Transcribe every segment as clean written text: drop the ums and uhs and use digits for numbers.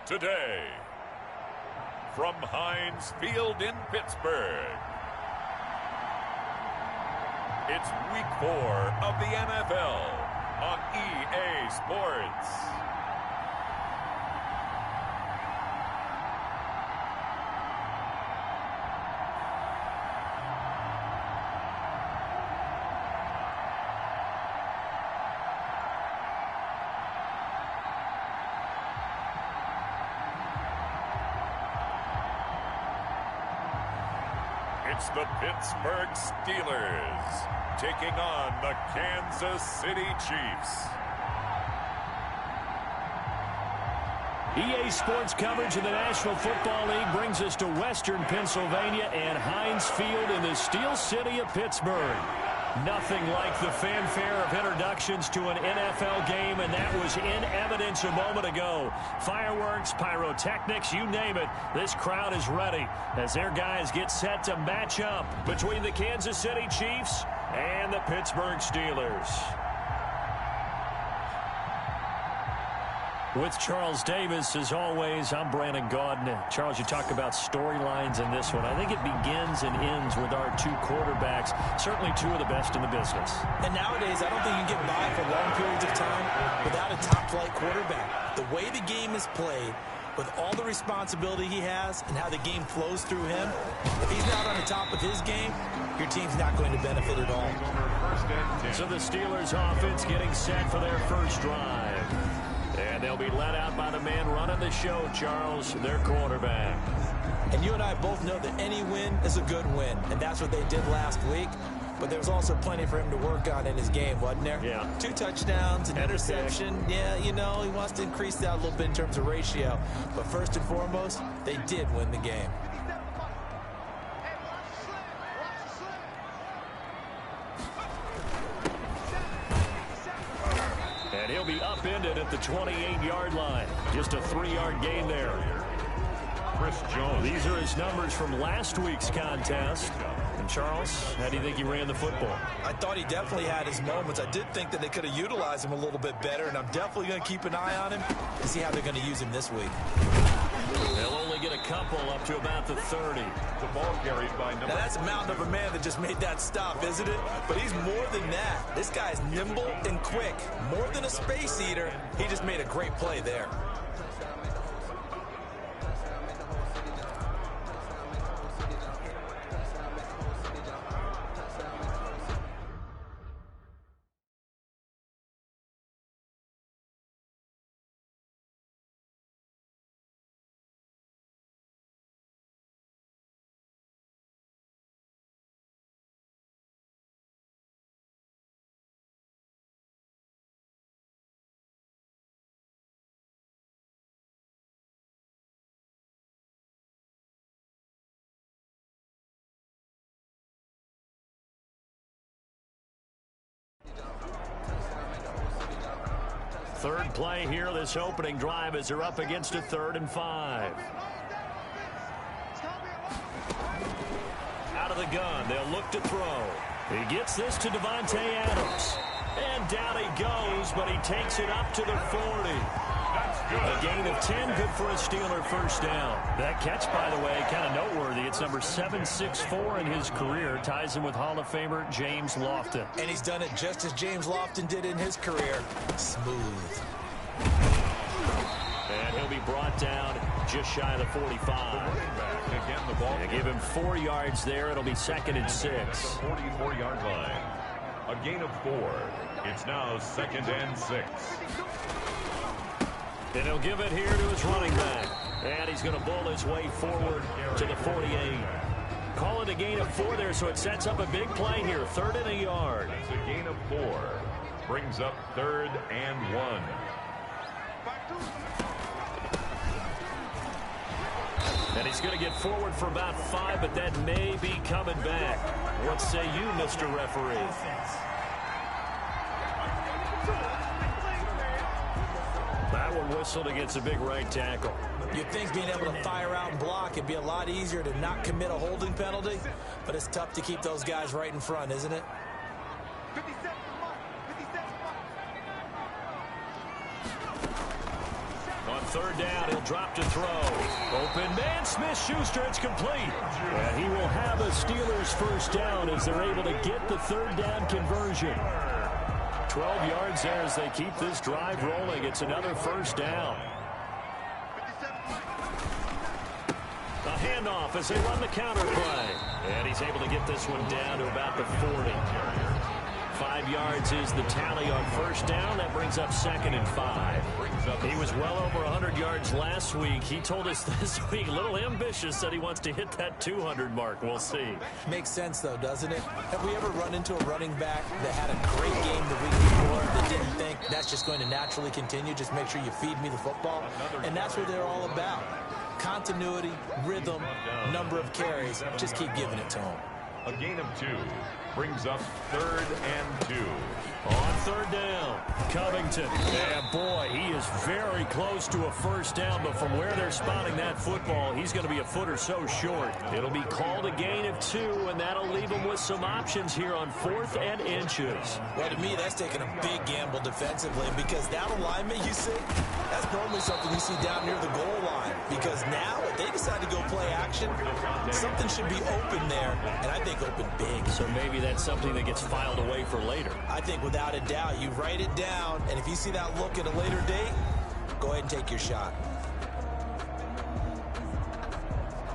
today. From Heinz Field in Pittsburgh, it's Week 4 of the NFL on EA Sports. It's the Pittsburgh Steelers taking on the Kansas City Chiefs. EA Sports coverage of the National Football League brings us to Western Pennsylvania and Heinz Field in the Steel City of Pittsburgh. Nothing like the fanfare of introductions to an NFL game, and that was in evidence a moment ago. Fireworks, pyrotechnics, you name it, this crowd is ready as their guys get set to match up between the Kansas City Chiefs and the Pittsburgh Steelers. With Charles Davis, as always, I'm Brandon Gaudin. Charles, you talk about storylines in this one. I think it begins and ends with our two quarterbacks, certainly two of the best in the business. And nowadays, I don't think you can get by for long periods of time without a top-flight quarterback. The way the game is played, with all the responsibility he has and how the game flows through him, if he's not on the top of his game, your team's not going to benefit at all. So the Steelers offense getting set for their first drive. And they'll be led out by the man running the show, Charles, their quarterback. And you and I both know that any win is a good win, and that's what they did last week. But there was also plenty for him to work on in his game, wasn't there? Yeah. 2 touchdowns, an interception. Yeah, you know, he wants to increase that a little bit in terms of ratio. But first and foremost, they did win the game. And he'll be upended at the 28-yard line. Just a 3-yard gain there. Chris Jones. These are his numbers from last week's contest. And Charles, how do you think he ran the football? I thought he definitely had his moments. I did think that they could have utilized him a little bit better, and I'm definitely going to keep an eye on him to see how they're going to use him this week. They'll only get a couple up to about the 30. The ball carried by number. Now, that's a mountain of a man that just made that stop, isn't it? But he's more than that. This guy's nimble and quick. More than a space eater, he just made a great play there. Third play here, this opening drive, as they're up against a 3rd and 5. Out of the gun, they'll look to throw. He gets this to Davante Adams. And down he goes, but he takes it up to the 40. A gain of 10, good for a Steeler first down. That catch, by the way, kind of noteworthy. It's number 764 in his career. Ties him with Hall of Famer James Lofton. And he's done it just as James Lofton did in his career. Smooth. And he'll be brought down just shy of the 45. Again, the ball. They give him 4 yards there. It'll be 2nd and 6. 44-yard line. A gain of 4. It's now 2nd and 6. And he'll give it here to his running back. And he's going to bull his way forward to the 48. Call it a gain of 4 there, so it sets up a big play here. 3rd and a yard. It's a gain of 4. Brings up 3rd and 1. And he's going to get forward for about 5, but that may be coming back. What say you, Mr. Referee? That one whistled against a big right tackle. You'd think being able to fire out and block it'd be a lot easier to not commit a holding penalty, but it's tough to keep those guys right in front, isn't it? On third down, he'll drop to throw. Open man, Smith-Schuster, it's complete. And he will have a Steelers first down as they're able to get the third down conversion. 12 yards there as they keep this drive rolling. It's another first down. A handoff as they run the counter play. And he's able to get this one down to about the 40. 5 yards is the tally on first down. That brings up 2nd and 5. He was well over 100 yards last week. He told us this week, a little ambitious, that he wants to hit that 200 mark. We'll see. Makes sense, though, doesn't it? Have we ever run into a running back that had a great game the week before that didn't think that's just going to naturally continue? Just make sure you feed me the football. And that's what they're all about. Continuity, rhythm, number of carries. Just keep giving it to him. A gain of 2 brings up 3rd and 2. On third down, Covington. Yeah, boy, he is very close to a first down, but from where they're spotting that football, he's going to be a foot or so short. It'll be called a gain of 2, and that'll leave him with some options here on 4th and inches. Well, to me, that's taking a big gamble defensively, because that alignment you see, that's normally something you see down near the goal line, because now if they decide to go play action, something should be open there, and I think open big. So maybe that's something that gets filed away for later. I think without a doubt, you write it down, and if you see that look at a later date, go ahead and take your shot.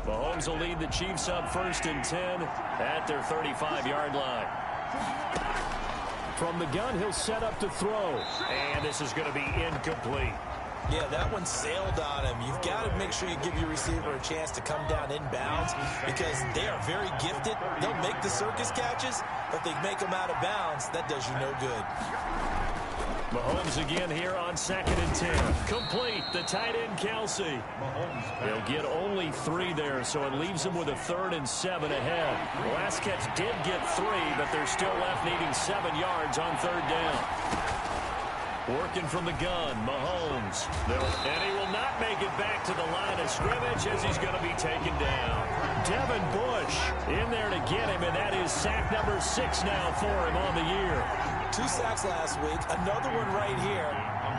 Mahomes will lead the Chiefs up 1st and 10 at their 35-yard line. From the gun, he'll set up to throw, and this is going to be incomplete. Yeah, that one sailed on him. You've got to make sure you give your receiver a chance to come down inbounds because they are very gifted. They'll make the circus catches, but they make them out of bounds. That does you no good. Mahomes again here on 2nd and 10. Complete, the tight end, Kelsey. They'll get only 3 there, so it leaves them with a 3rd and 7 ahead. The last catch did get 3, but they're still left needing 7 yards on 3rd down. Working from the gun, Mahomes. And he will not make it back to the line of scrimmage as he's going to be taken down. Devin Bush in there to get him, and that is sack number 6 now for him on the year. 2 sacks last week, another one right here.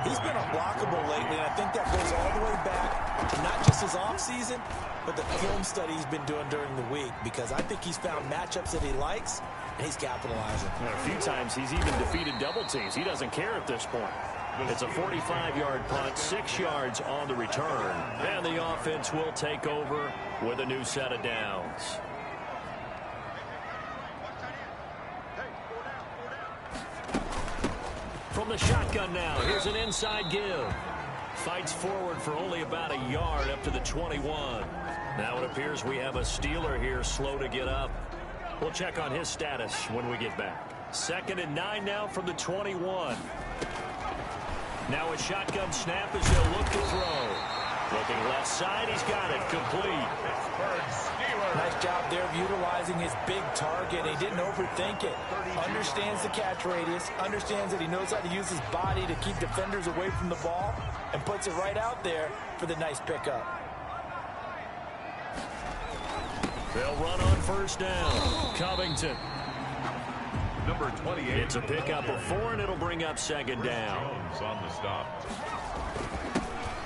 He's been unblockable lately, and I think that goes all the way back to not just his offseason, but the film study he's been doing during the week, because I think he's found matchups that he likes, and he's capitalizing. And a few times he's even defeated double teams. He doesn't care at this point. It's a 45-yard punt, 6 yards on the return. And the offense will take over with a new set of downs. From the shotgun now, here's an inside give. Fights forward for only about a yard up to the 21. Now it appears we have a Steeler here slow to get up. We'll check on his status when we get back. 2nd and 9 now from the 21. Now a shotgun snap as they'll look to throw. Looking left side, he's got it. Complete. Nice job there of utilizing his big target. He didn't overthink it. Understands the catch radius. Understands that he knows how to use his body to keep defenders away from the ball. And puts it right out there for the nice pickup. They'll run on 1st down. Covington. Number 28. It's a pickup of 4, and it'll bring up 2nd down. On the stop.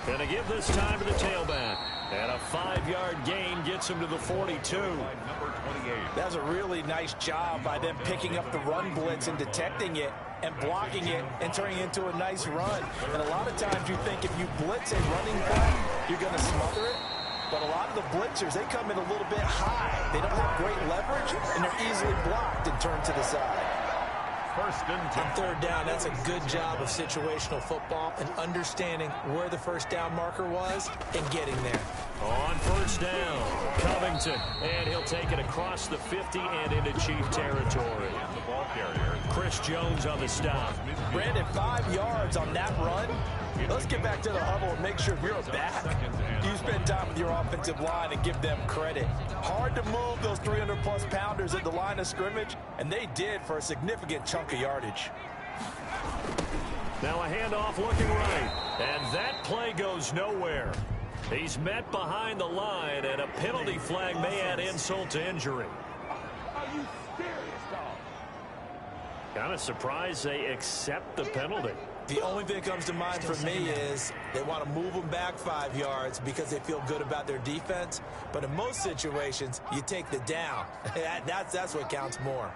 Gonna give this time to the tailback. And a 5-yard gain gets him to the 42. Number 28. That's a really nice job by them picking up the run blitz and detecting it and blocking it and turning it into a nice run. And a lot of times you think if you blitz a running play, you're going to smother it. But a lot of the blitzers, they come in a little bit high. They don't have great leverage, and they're easily blocked and turned to the side. 1st and 10. On 3rd down, that's a good job of situational football and understanding where the 1st down marker was and getting there. On 1st down, Covington, and he'll take it across the 50 and into Chief territory. The ball carrier. Chris Jones on the stop. Brandon, 5 yards on that run. Let's get back to the huddle and make sure if you're a back, you spend time with your offensive line and give them credit. Hard to move those 300-plus pounders at the line of scrimmage, and they did for a significant chunk of yardage. Now a handoff looking right, and that play goes nowhere. He's met behind the line, and a penalty flag may add insult to injury. Are you serious, dog? Kind of surprised they accept the penalty. The only thing that comes to mind for me is they want to move them back 5 yards because they feel good about their defense. But in most situations, you take the down. That's what counts more.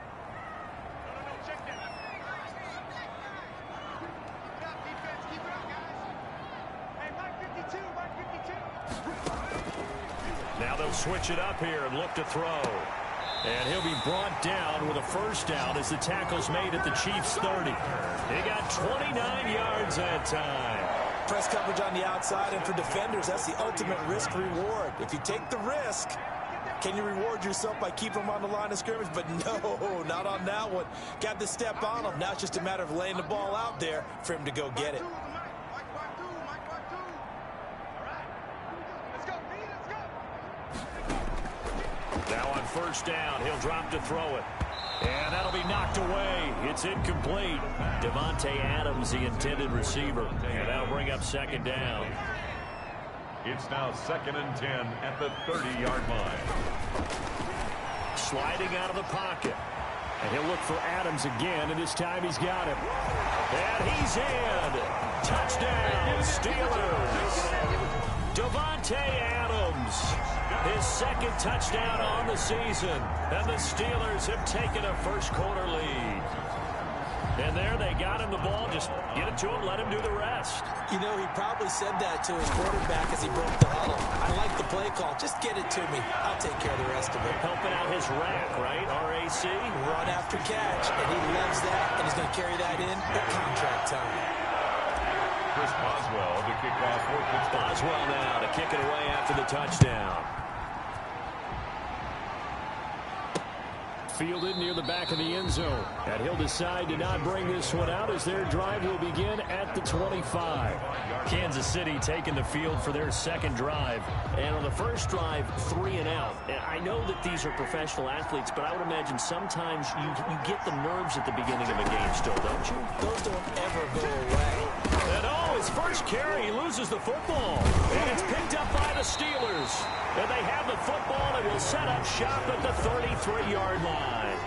Now they'll switch it up here and look to throw. And he'll be brought down with a first down as the tackle's made at the Chiefs' 30. He got 29 yards that time. Press coverage on the outside, and for defenders, that's the ultimate risk-reward. If you take the risk, can you reward yourself by keeping them on the line of scrimmage? But no, not on that one. Got to step on them. Now it's just a matter of laying the ball out there for him to go get it. Now on first down, he'll drop to throw it. And that'll be knocked away. It's incomplete. Davante Adams, the intended receiver. And that'll bring up second down. It's now 2nd and 10 at the 30-yard line. Sliding out of the pocket. And he'll look for Adams again, and this time he's got him. And he's in. Touchdown, Steelers. Davante Adams, his second touchdown on the season. And the Steelers have taken a first-quarter lead. And there they got him the ball. Just get it to him, let him do the rest. You know, he probably said that to his quarterback as he broke the huddle. I like the play call. Just get it to me. I'll take care of the rest of it. Helping out his rack, right? RAC. Run after catch, and he loves that, and he's going to carry that in at contract time. Chris Boswell to kick off for Pittsburgh. Boswell now to kick it away after the touchdown. Fielded near the back of the end zone. And he'll decide to not bring this one out as their drive will begin at the 25. Kansas City taking the field for their second drive. And on the first drive, 3 and out. And I know that these are professional athletes, but I would imagine sometimes you get the nerves at the beginning of a game still, don't you? Those don't ever go away. And his first carry, he loses the football. And it's picked up by the Steelers. And they have the football and will set up shop at the 33-yard line.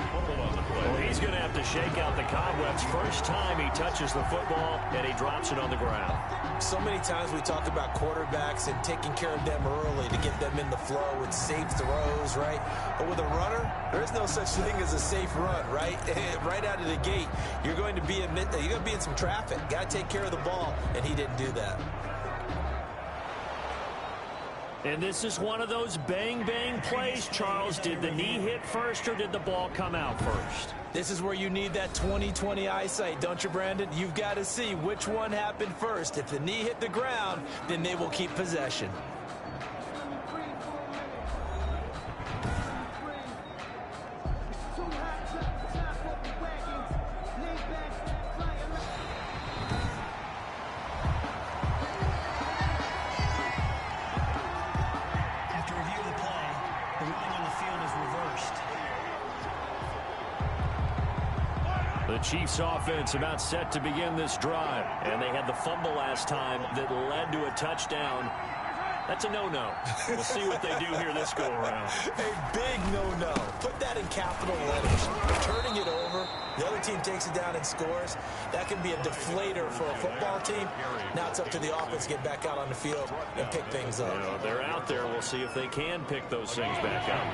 Well, he's going to have to shake out the cobwebs first time he touches the football, and he drops it on the ground. So many times we talk about quarterbacks and taking care of them early to get them in the flow with safe throws, right? But with a runner, there is no such thing as a safe run, right? Right out of the gate, you're going to be in some traffic. Got to take care of the ball, and he didn't do that. And this is one of those bang-bang plays, Charles. Did the knee hit first or did the ball come out first? This is where you need that 20/20 eyesight, don't you, Brandon? You've got to see which one happened first. If the knee hit the ground, then they will keep possession. The Chiefs offense about set to begin this drive. And they had the fumble last time that led to a touchdown. That's a no-no. We'll see what they do here this go-around. A big no-no. Put that in capital letters. Turning it over, the other team takes it down and scores. That can be a deflator for a football team. Now it's up to the offense to get back out on the field and pick things up. You know, they're out there. We'll see if they can pick those things back up.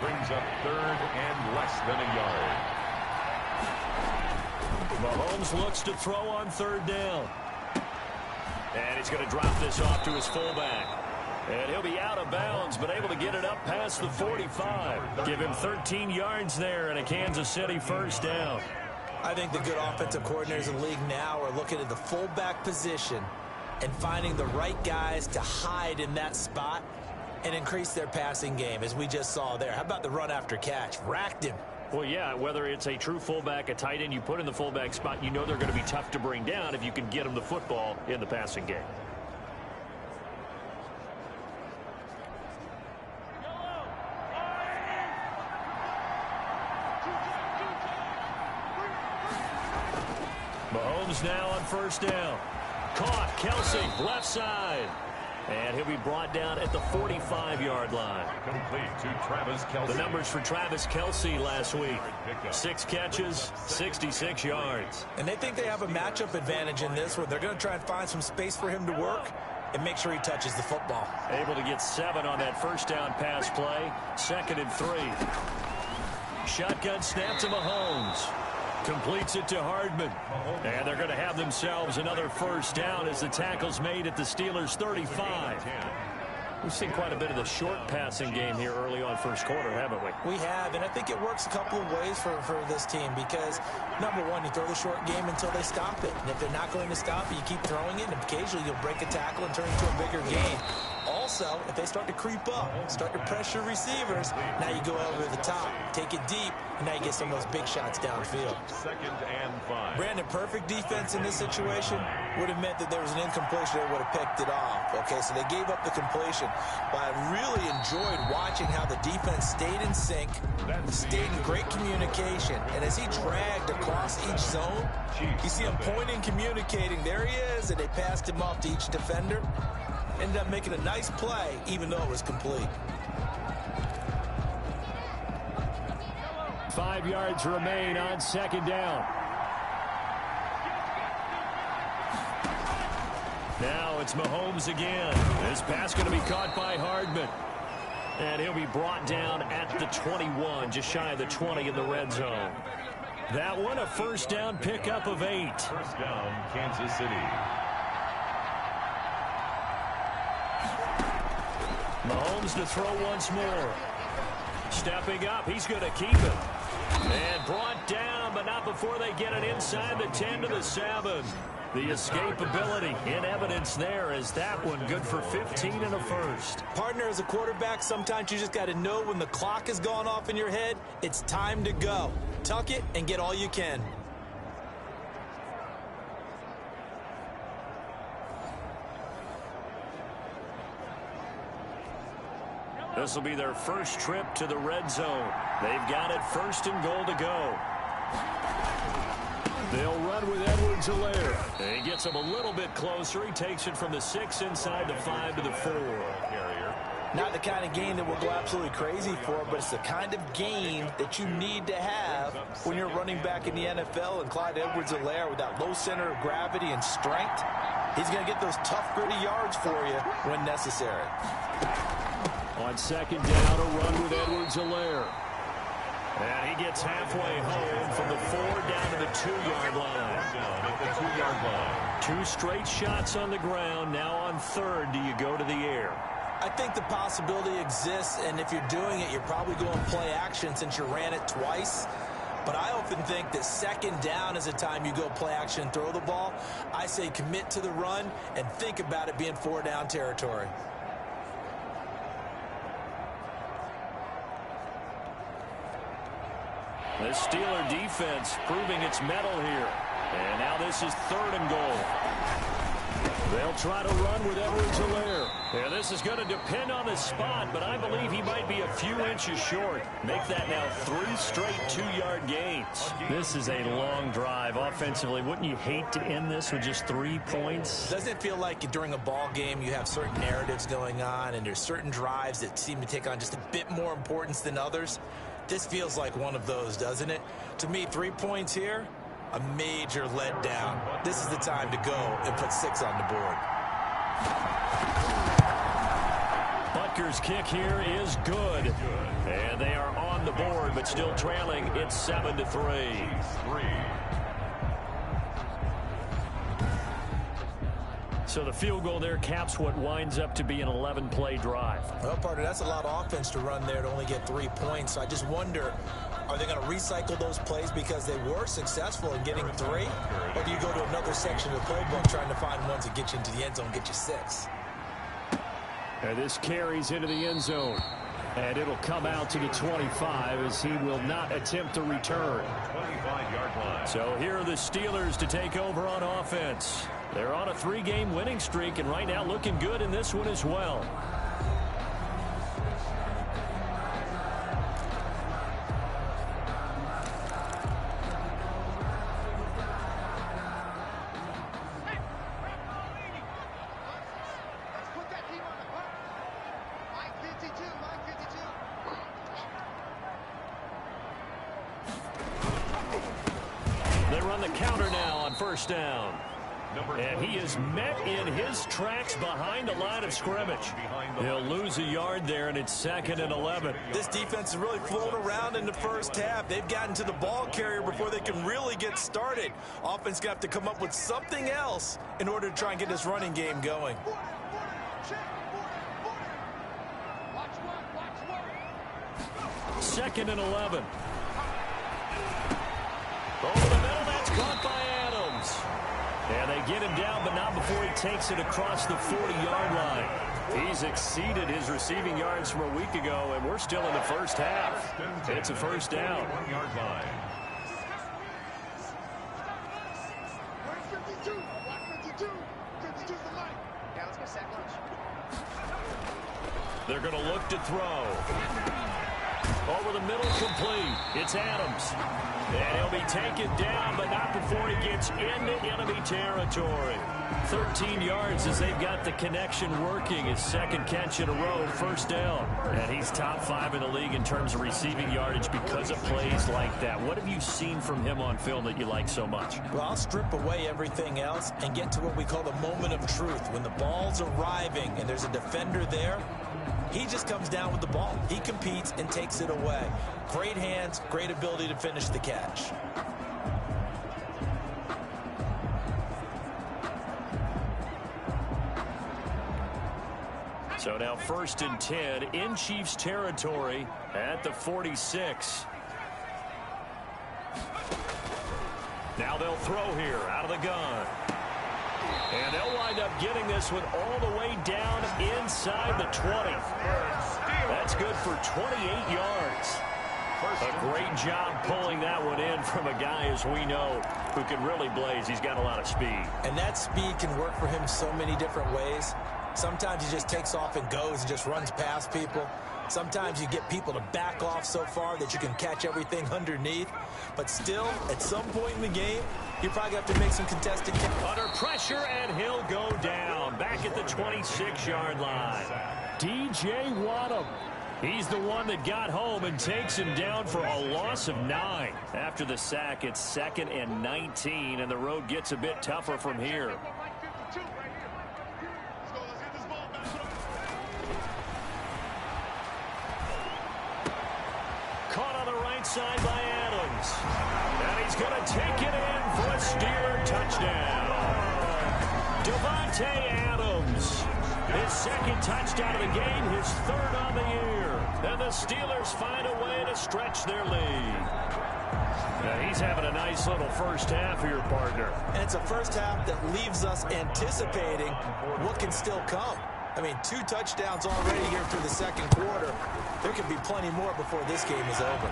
Brings up 3rd and less than a yard. Mahomes looks to throw on 3rd down. And he's going to drop this off to his fullback. And he'll be out of bounds, but able to get it up past the 45. Give him 13 yards there and a Kansas City first down. I think the good offensive coordinators in the league now are looking at the fullback position and finding the right guys to hide in that spot and increase their passing game, as we just saw there. How about the run after catch? Racked him. Well, yeah, whether it's a true fullback, a tight end you put in the fullback spot, you know they're going to be tough to bring down if you can get them the football in the passing game. Mahomes now on first down. Caught, Kelsey, left side. And he'll be brought down at the 45-yard line. Complete to Travis Kelce. The numbers for Travis Kelce last week. 6 catches, 66 yards. And they think they have a matchup advantage in this, where they're going to try and find some space for him to work and make sure he touches the football. Able to get 7 on that first down pass play. 2nd and 3. Shotgun snap to Mahomes. Completes it to Hardman. And they're going to have themselves another first down as the tackle's made at the Steelers' 35. We've seen quite a bit of the short passing game here early on first quarter, haven't we? We have, and I think it works a couple of ways for this team because, number one, you throw the short game until they stop it. And if they're not going to stop it, you keep throwing it, and occasionally you'll break a tackle and turn it into a bigger gain. Also, if they start to creep up, start to pressure receivers, now you go over the top, take it deep, and now you get some of those big shots downfield. 2nd and 5. Brandon, perfect defense in this situation would have meant that there was an incompletion. They would have picked it off. Okay, so they gave up the completion. But I really enjoyed watching how the defense stayed in sync, stayed in great communication. And as he dragged across each zone, you see him pointing, communicating. There he is, and they passed him off to each defender. Ended up making a nice play, even though it was complete. 5 yards remain on 2nd down. Now it's Mahomes again. This pass going to be caught by Hardman. And he'll be brought down at the 21, just shy of the 20 in the red zone. That one, a first down pickup of 8. First down, Kansas City. Mahomes to throw once more. Stepping up, he's going to keep it. And brought down, but not before they get it inside the 10 to the 7. The escapability in evidence there as that one good for 15 and a first. Partner, as a quarterback, sometimes you just got to know when the clock has gone off in your head, it's time to go. Tuck it and get all you can. This will be their first trip to the red zone. They've got it 1st and goal to go. They'll run with Edwards-Helaire. He gets him a little bit closer. He takes it from the 6 inside the 5 to the 4. Not the kind of game that we'll go absolutely crazy for, but it's the kind of game that you need to have when you're running back in the NFL. And Clyde Edwards-Helaire, with that low center of gravity and strength, he's going to get those tough, gritty yards for you when necessary. On 2nd down, a run with Edwards-Helaire. And he gets halfway home from the 4 down to the 2-yard line. Down at the 2-yard line. 2 straight shots on the ground. Now on 3rd, do you go to the air? I think the possibility exists, and if you're doing it, you're probably going play action since you ran it twice. But I often think that 2nd down is a time you go play action and throw the ball. I say commit to the run and think about it being 4-down territory. The Steeler defense proving its mettle here. And now this is 3rd and goal. They'll try to run with Edwards-Helaire. Yeah, this is going to depend on the spot, but I believe he might be a few inches short. Make that now 3 straight 2-yard gains. This is a long drive offensively. Wouldn't you hate to end this with just 3 points? Doesn't it feel like during a ball game you have certain narratives going on and there's certain drives that seem to take on just a bit more importance than others? This feels like one of those, doesn't it? To me, 3 points here, a major letdown. This is the time to go and put 6 on the board. Butker's kick here is good. And they are on the board, but still trailing. It's 7-3. So the field goal there caps what winds up to be an 11-play drive. Well, partner, that's a lot of offense to run there to only get 3 points. So I just wonder, are they going to recycle those plays because they were successful in getting 3? Or do you go to another section of the playbook trying to find ones that get you into the end zone, get you 6? And this carries into the end zone. And it'll come out to the 25 as he will not attempt to return. 25-yard line. So here are the Steelers to take over on offense. They're on a 3-game winning streak and right now looking good in this one as well. on the counter now on first down. And he is met in his tracks behind the line of scrimmage. He'll lose a yard there, and it's 2nd and 11. This defense is really flown around in the first half. They've gotten to the ball carrier before they can really get started. Offense got to come up with something else in order to try and get this running game going. Second and 11. Over the middle, that's caught by Adams. And they get him down, but not before he takes it across the 40-yard line. He's exceeded his receiving yards from a week ago, and we're still in the first half. It's a first down. They're going to look to throw. Over the middle, complete. It's Adams. And he'll be taken down, but not before he gets into enemy territory. 13 yards as they've got the connection working. His second catch in a row, first down. And he's top 5 in the league in terms of receiving yardage because of plays like that. What have you seen from him on film that you like so much? Well, I'll strip away everything else and get to what we call the moment of truth. When the ball's arriving and there's a defender there, he just comes down with the ball. He competes and takes it away. Great hands, great ability to finish the catch. So now 1st and 10 in Chiefs territory at the 46. Now they'll throw here out of the gun. And they'll wind up getting this one all the way down inside the 20. That's good for 28 yards. A great job pulling that one in from a guy, as we know, who can really blaze. He's got a lot of speed. And that speed can work for him so many different ways. Sometimes he just takes off and goes and just runs past people. Sometimes you get people to back off so far that you can catch everything underneath. But still, at some point in the game, you probably have to make some contested catches. Under pressure, and he'll go down back at the 26-yard line. DJ Waddle. He's the one that got home and takes him down for a loss of 9. After the sack, it's 2nd and 19, and the road gets a bit tougher from here. Caught on the right side by Adams. And he's going to take it in for a Steeler touchdown. Devontae Adams. His 2nd touchdown of the game, his 3rd on the year. And the Steelers find a way to stretch their lead. Now he's having a nice little first half here, partner. And it's a first half that leaves us anticipating what can still come. I mean, 2 touchdowns already here through the 2nd quarter. There can be plenty more before this game is over.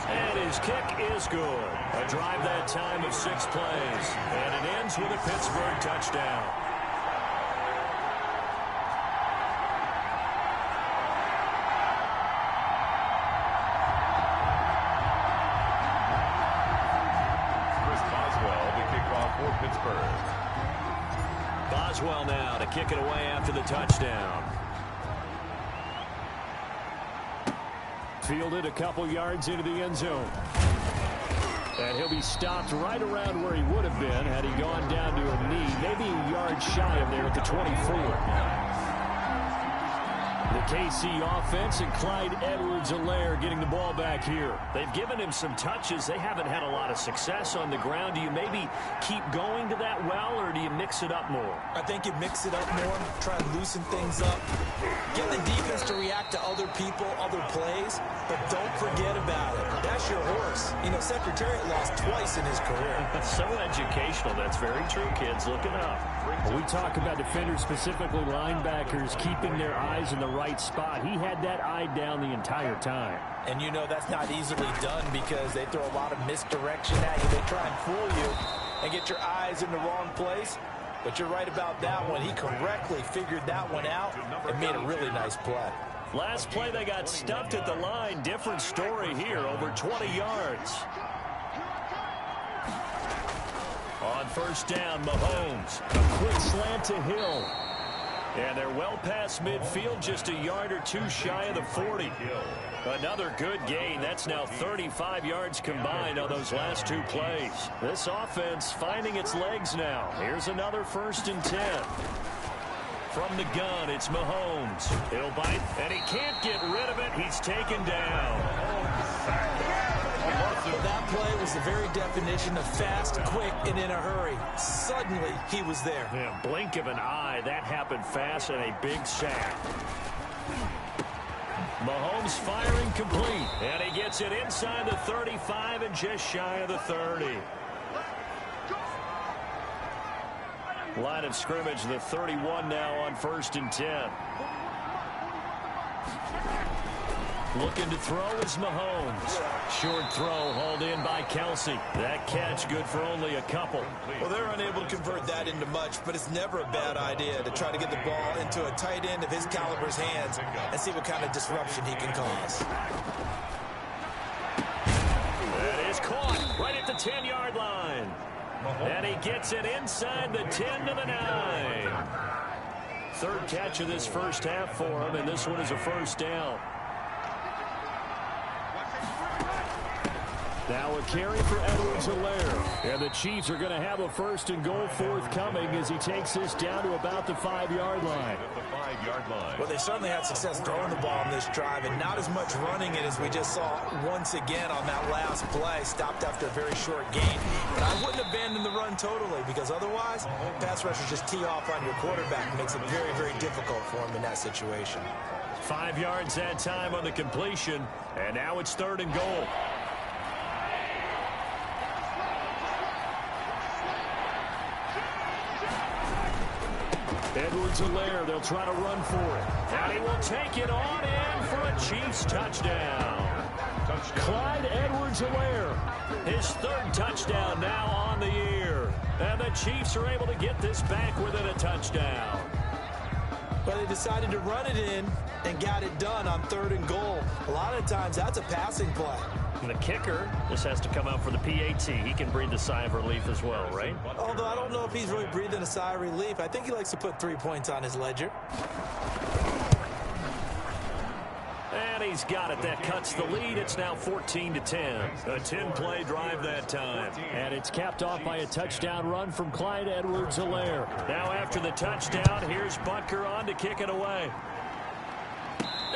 And his kick is good. A drive that time of 6 plays. And it ends with a Pittsburgh touchdown. Boswell now to kick it away after the touchdown. Fielded a couple yards into the end zone. And he'll be stopped right around where he would have been had he gone down to a knee, maybe a yard shy of there at the 24. The KC offense and Clyde Edwards-Helaire getting the ball back here. They've given him some touches. They haven't had a lot of success on the ground. Do you maybe keep going to that well, or do you mix it up more? I think you mix it up more, try and loosen things up. Get the defense to react to other people, other plays, but don't forget about it. That's your horse. You know, Secretariat lost twice in his career. So educational. That's very true, kids. Look it up. When we talk about defenders, specifically linebackers, keeping their eyes in the right spot. He had that eye down the entire time. And you know that's not easily done because they throw a lot of misdirection at you. They try and fool you and get your eyes in the wrong place. But you're right about that one. He correctly figured that one out and made a really nice play. Last play, they got stuffed at the line. Different story here, over 20 yards. On first down, Mahomes. A quick slant to Hill. And they're well past midfield, just a yard or two shy of the 40. Another good gain. That's now 35 yards combined on those last two plays. This offense finding its legs now. Here's another 1st and 10. From the gun, it's Mahomes. He'll bite, and he can't get rid of it. He's taken down. Well, that play was the very definition of fast, quick, and in a hurry. Suddenly, he was there. Yeah, blink of an eye. That happened fast and a big sack. Mahomes firing complete, and he gets it inside the 35 and just shy of the 30. Line of scrimmage, the 31 now on 1st and 10. Looking to throw is Mahomes. Short throw hauled in by Kelsey. That catch good for only a couple. Well, they're unable to convert that into much, but it's never a bad idea to try to get the ball into a tight end of his caliber's hands and see what kind of disruption he can cause. That is caught right at the 10-yard line. And he gets it inside the 10 to the 9. Third catch of this first half for him, and this one is a 1st down. Now a carry for Edwards-Helaire. And the Chiefs are going to have a 1st and goal forthcoming as he takes this down to about the 5-yard line. Well, they certainly had success throwing the ball on this drive and not as much running it as we just saw once again on that last play. Stopped after a very short gain. But I wouldn't abandon the run totally because otherwise, pass rushers just tee off on your quarterback. It makes it very, very difficult for him in that situation. 5 yards that time on the completion, and now it's 3rd and goal. Edwards-Helaire, they'll try to run for it. And he will take it on in for a Chiefs touchdown. Clyde Edwards-Helaire. His 3rd touchdown now on the year. And the Chiefs are able to get this back within a touchdown. But they decided to run it in and got it done on 3rd and goal. A lot of times that's a passing play. And the kicker just has to come out for the PAT. He can breathe a sigh of relief as well, right? Although I don't know if he's really breathing a sigh of relief. I think he likes to put 3 points on his ledger. And he's got it. That cuts the lead. It's now 14 to 10. A 10-play drive that time. And it's capped off by a touchdown run from Clyde Edwards-Helaire. Now after the touchdown, here's Butker on to kick it away.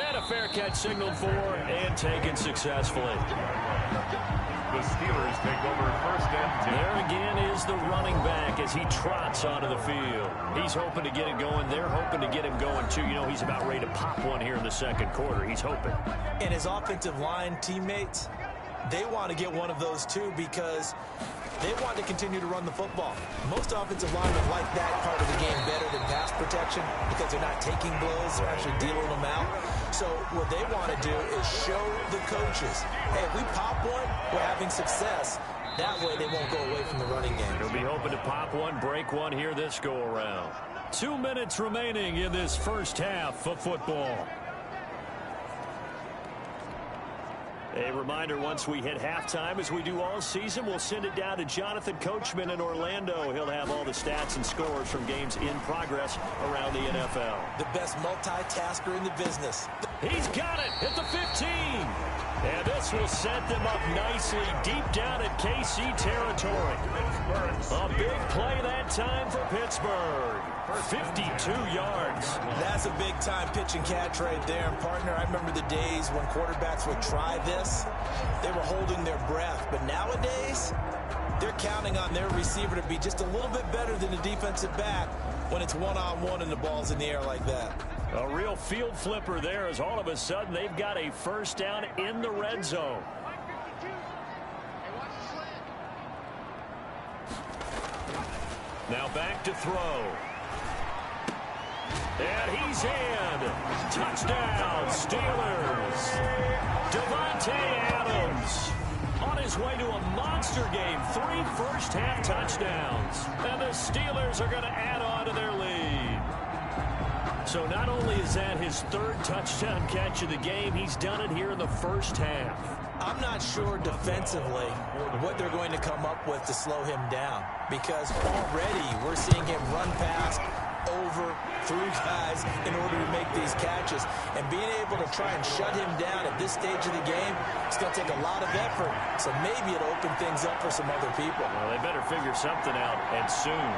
And a fair catch signaled for and taken successfully. The Steelers take over 1st and 10. There again is the running back as he trots onto the field. He's hoping to get it going. They're hoping to get him going, too. You know, he's about ready to pop one here in the 2nd quarter. He's hoping. And his offensive line teammates, they want to get one of those, too, because they want to continue to run the football. Most offensive linemen like that part of the game better than pass protection because they're not taking blows. They're actually dealing them out. So what they want to do is show the coaches, hey, if we pop one, we're having success. That way they won't go away from the running game. He'll be hoping to pop one, break one here this go-around. 2 minutes remaining in this first half of football. A reminder, once we hit halftime, as we do all season, we'll send it down to Jonathan Coachman in Orlando. He'll have all the stats and scores from games in progress around the NFL. The best multitasker in the business. He's got it at the 15. And this will set them up nicely deep down in KC territory. A big play that time for Pittsburgh. 52 yards. That's a big-time pitch and catch right there. And, partner, I remember the days when quarterbacks would try this. They were holding their breath. But nowadays, they're counting on their receiver to be just a little bit better than the defensive back when it's one-on-one and the ball's in the air like that. A real field flipper there as all of a sudden they've got a 1st down in the red zone. Now back to throw. And he's in. Touchdown, Steelers. Devontae Adams on his way to a monster game. 3 first-half touchdowns. And the Steelers are going to add on to their lead. So not only is that his 3rd touchdown catch of the game, he's done it here in the first half. I'm not sure defensively what they're going to come up with to slow him down, because already we're seeing him run past over over through guys in order to make these catches. And being able to try and shut him down at this stage of the game, it's going to take a lot of effort. So maybe it'll open things up for some other people. Well, they better figure something out, and soon.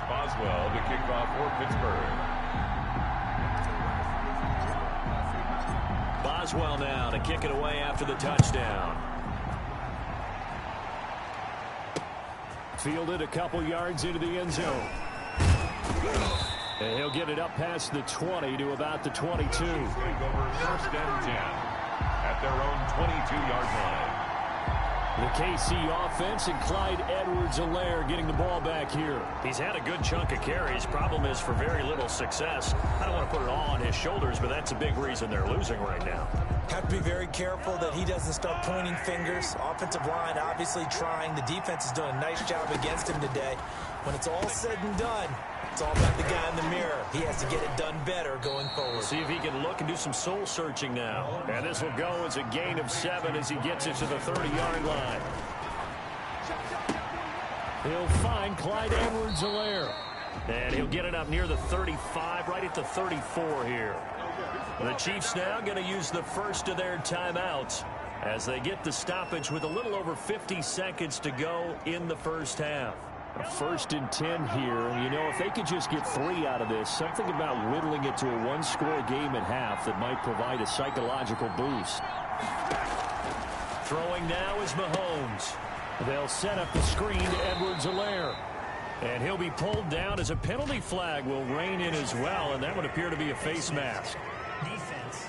Boswell to kick off for Pittsburgh. Boswell now to kick it away after the touchdown. Fielded a couple yards into the end zone. And he'll get it up past the 20 to about the 22. Take over first and 10 at their own 22-yard line. The KC offense and Clyde Edwards-Helaire getting the ball back here. He's had a good chunk of carries. Problem is for very little success. I don't want to put it all on his shoulders, but that's a big reason they're losing right now. Have to be very careful that he doesn't start pointing fingers. Offensive line obviously trying. The defense is doing a nice job against him today. When it's all said and done, it's all about the guy in the mirror. He has to get it done better going forward. See if he can look and do some soul searching now. And this will go as a gain of 7 as he gets it to the 30-yard line. He'll find Clyde Edwards-Helaire. And he'll get it up near the 35, right at the 34 here. The Chiefs now going to use the first of their timeouts as they get the stoppage with a little over 50 seconds to go in the first half. A 1st and 10 here, and you know, if they could just get 3 out of this, something about whittling it to a one-score game at half that might provide a psychological boost. Throwing now is Mahomes. They'll set up the screen to Edwards-Helaire. And he'll be pulled down as a penalty flag will rein in as well, and that would appear to be a face mask. Defense.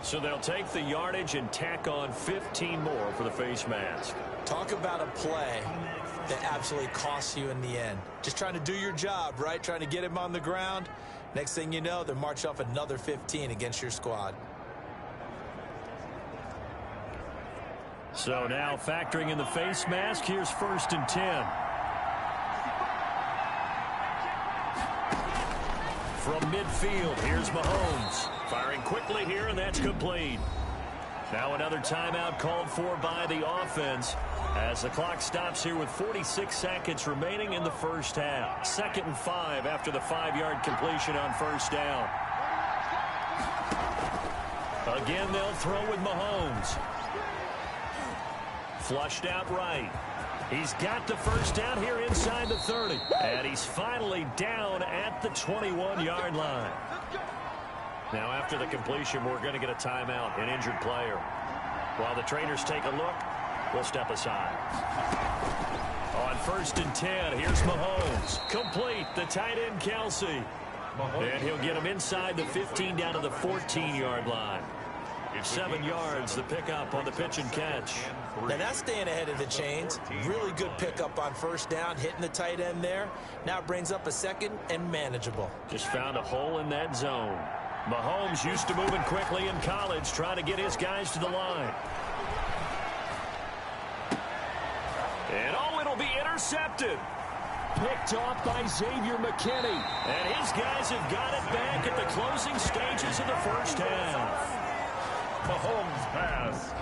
So they'll take the yardage and tack on 15 more for the face mask. Talk about a play that absolutely costs you in the end. Just trying to do your job, right? Trying to get him on the ground. Next thing you know, they're marching off another 15 against your squad. So now factoring in the face mask, here's 1st and 10. From midfield, here's Mahomes. Firing quickly here, and that's complete. Now another timeout called for by the offense as the clock stops here with 46 seconds remaining in the first half. 2nd and 5 after the 5-yard completion on first down. Again, they'll throw with Mahomes. Flushed out right. He's got the first down here inside the 30. And he's finally down at the 21-yard line. Now after the completion, we're going to get a timeout, an injured player. While the trainers take a look, we'll step aside. On 1st and 10, here's Mahomes. Complete, the tight end Kelsey. And he'll get him inside the 15 down to the 14-yard line. 7 yards, the pickup on the pitch and catch. Now that's staying ahead of the chains. Really good pickup on first down, hitting the tight end there. Now it brings up a 2nd and manageable. Just found a hole in that zone. Mahomes used to moving quickly in college, trying to get his guys to the line. And oh, it'll be intercepted. Picked off by Xavier McKinney. And his guys have got it back at the closing stages of the first half. Mahomes' pass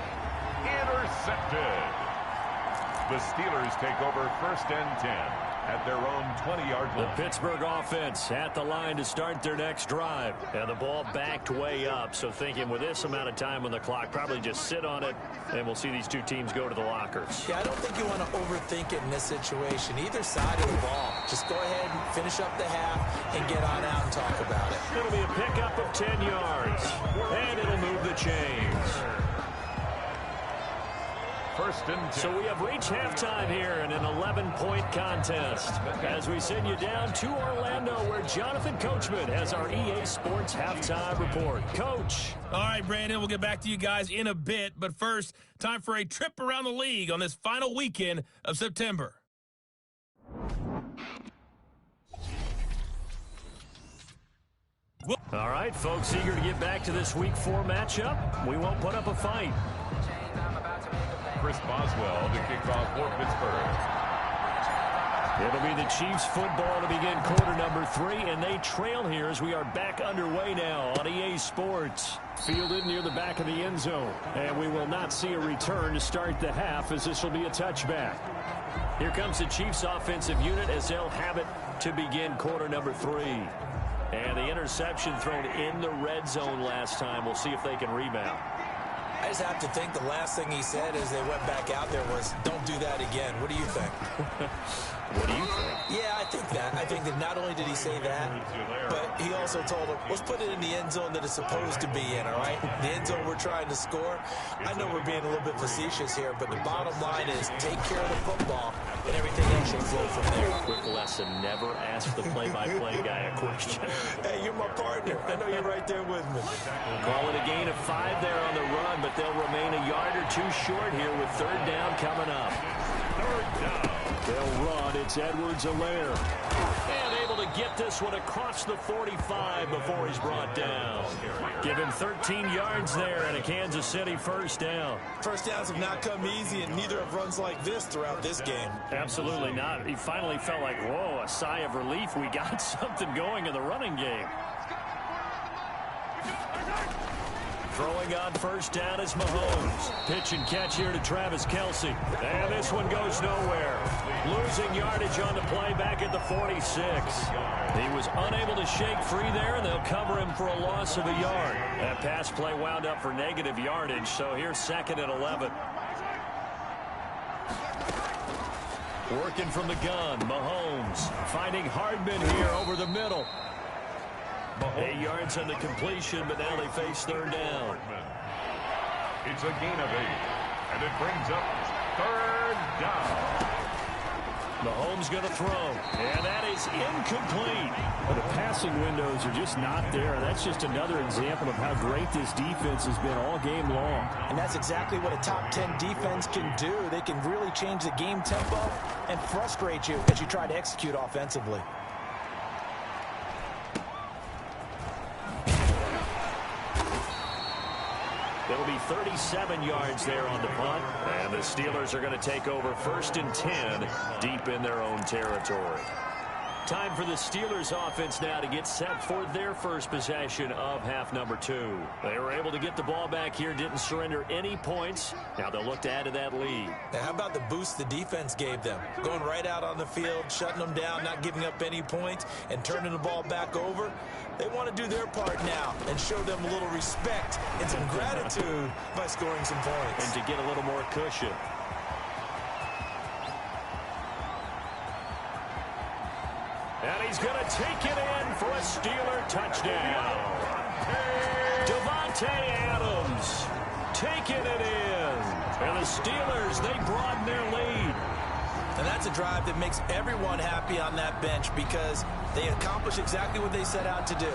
intercepted. The Steelers take over 1st and 10 at their own 20-yard line. The Pittsburgh offense at the line to start their next drive. And the ball backed way up, so thinking with this amount of time on the clock, probably just sit on it, and we'll see these two teams go to the lockers. Yeah, I don't think you want to overthink it in this situation. Either side of the ball. Just go ahead and finish up the half and get on out and talk about it. It'll be a pickup of 10 yards, and it'll move the chains. 1st and 10. So we have reached halftime here in an 11-point contest as we send you down to Orlando where Jonathan Coachman has our EA Sports halftime report. Coach. All right, Brandon, we'll get back to you guys in a bit. But first, time for a trip around the league on this final weekend of September. All right, folks, eager to get back to this Week 4 matchup. We won't put up a fight. Chris Boswell to kick off for Pittsburgh. It'll be the Chiefs football to begin quarter number 3, and they trail here as we are back underway now on EA Sports. Fielded near the back of the end zone, and we will not see a return to start the half as this will be a touchback. Here comes the Chiefs offensive unit as they'll have it to begin quarter number 3. And the interception thrown in the red zone last time. We'll see if they can rebound. I just have to think the last thing he said as they went back out there was, don't do that again. What do you think? What do you think? Yeah, I think that. I think that not only did he say that, but he also told him, let's put it in the end zone that it's supposed to be in, all right? The end zone we're trying to score. I know we're being a little bit facetious here, but the bottom line is take care of the football, and everything else should flow from there. Quick lesson, never ask the play-by-play guy a question. Hey, you're my partner. I know you're right there with me. Call it a gain of 5 there on the run, but they'll remain a yard or 2 short here with third down coming up. Third down. They'll run. It's Edwards-Helaire. And able to get this one across the 45 before he's brought down. Given 13 yards there and a Kansas City first down. First downs have not come easy, and neither have runs like this throughout this game. Absolutely not. He finally felt like, whoa, a sigh of relief. We got something going in the running game. Throwing on first down is Mahomes. Pitch and catch here to Travis Kelce. And this one goes nowhere. Losing yardage on the play back at the 46. He was unable to shake free there, and they'll cover him for a loss of a yard. That pass play wound up for negative yardage, so here's 2nd and 11. Working from the gun, Mahomes finding Hardman here over the middle. 8 yards on the completion, but now they face third down. It's a gain of 8, and it brings up third down. Mahomes going to throw, and that is incomplete. Well, the passing windows are just not there. That's just another example of how great this defense has been all game long. And that's exactly what a top 10 defense can do. They can really change the game tempo and frustrate you as you try to execute offensively. It'll be 37 yards there on the punt, and the Steelers are going to take over 1st and 10 deep in their own territory. Time for the Steelers offense now to get set for their first possession of half number 2. They were able to get the ball back here, didn't surrender any points. Now they'll look to add to that lead. Now, how about the boost the defense gave them? Going right out on the field, shutting them down, not giving up any points, and turning the ball back over. They want to do their part now and show them a little respect and some gratitude by scoring some points. And to get a little more cushion. And he's going to take it in for a Steeler touchdown. Davante Adams taking it in. And the Steelers, they broaden their lead. And that's a drive that makes everyone happy on that bench because they accomplish exactly what they set out to do.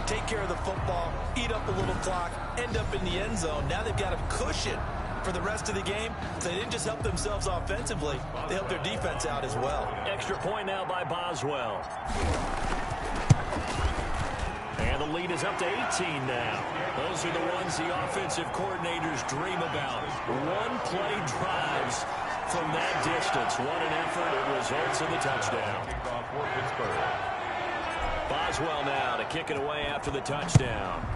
Take care of the football, eat up a little clock, end up in the end zone. Now they've got a cushion for the rest of the game. So they didn't just help themselves offensively, they helped their defense out as well. Extra point now by Boswell. And the lead is up to 18 now. Those are the ones the offensive coordinators dream about. One-play drives from that distance. What an effort. It results in the touchdown. Boswell now to kick it away after the touchdown.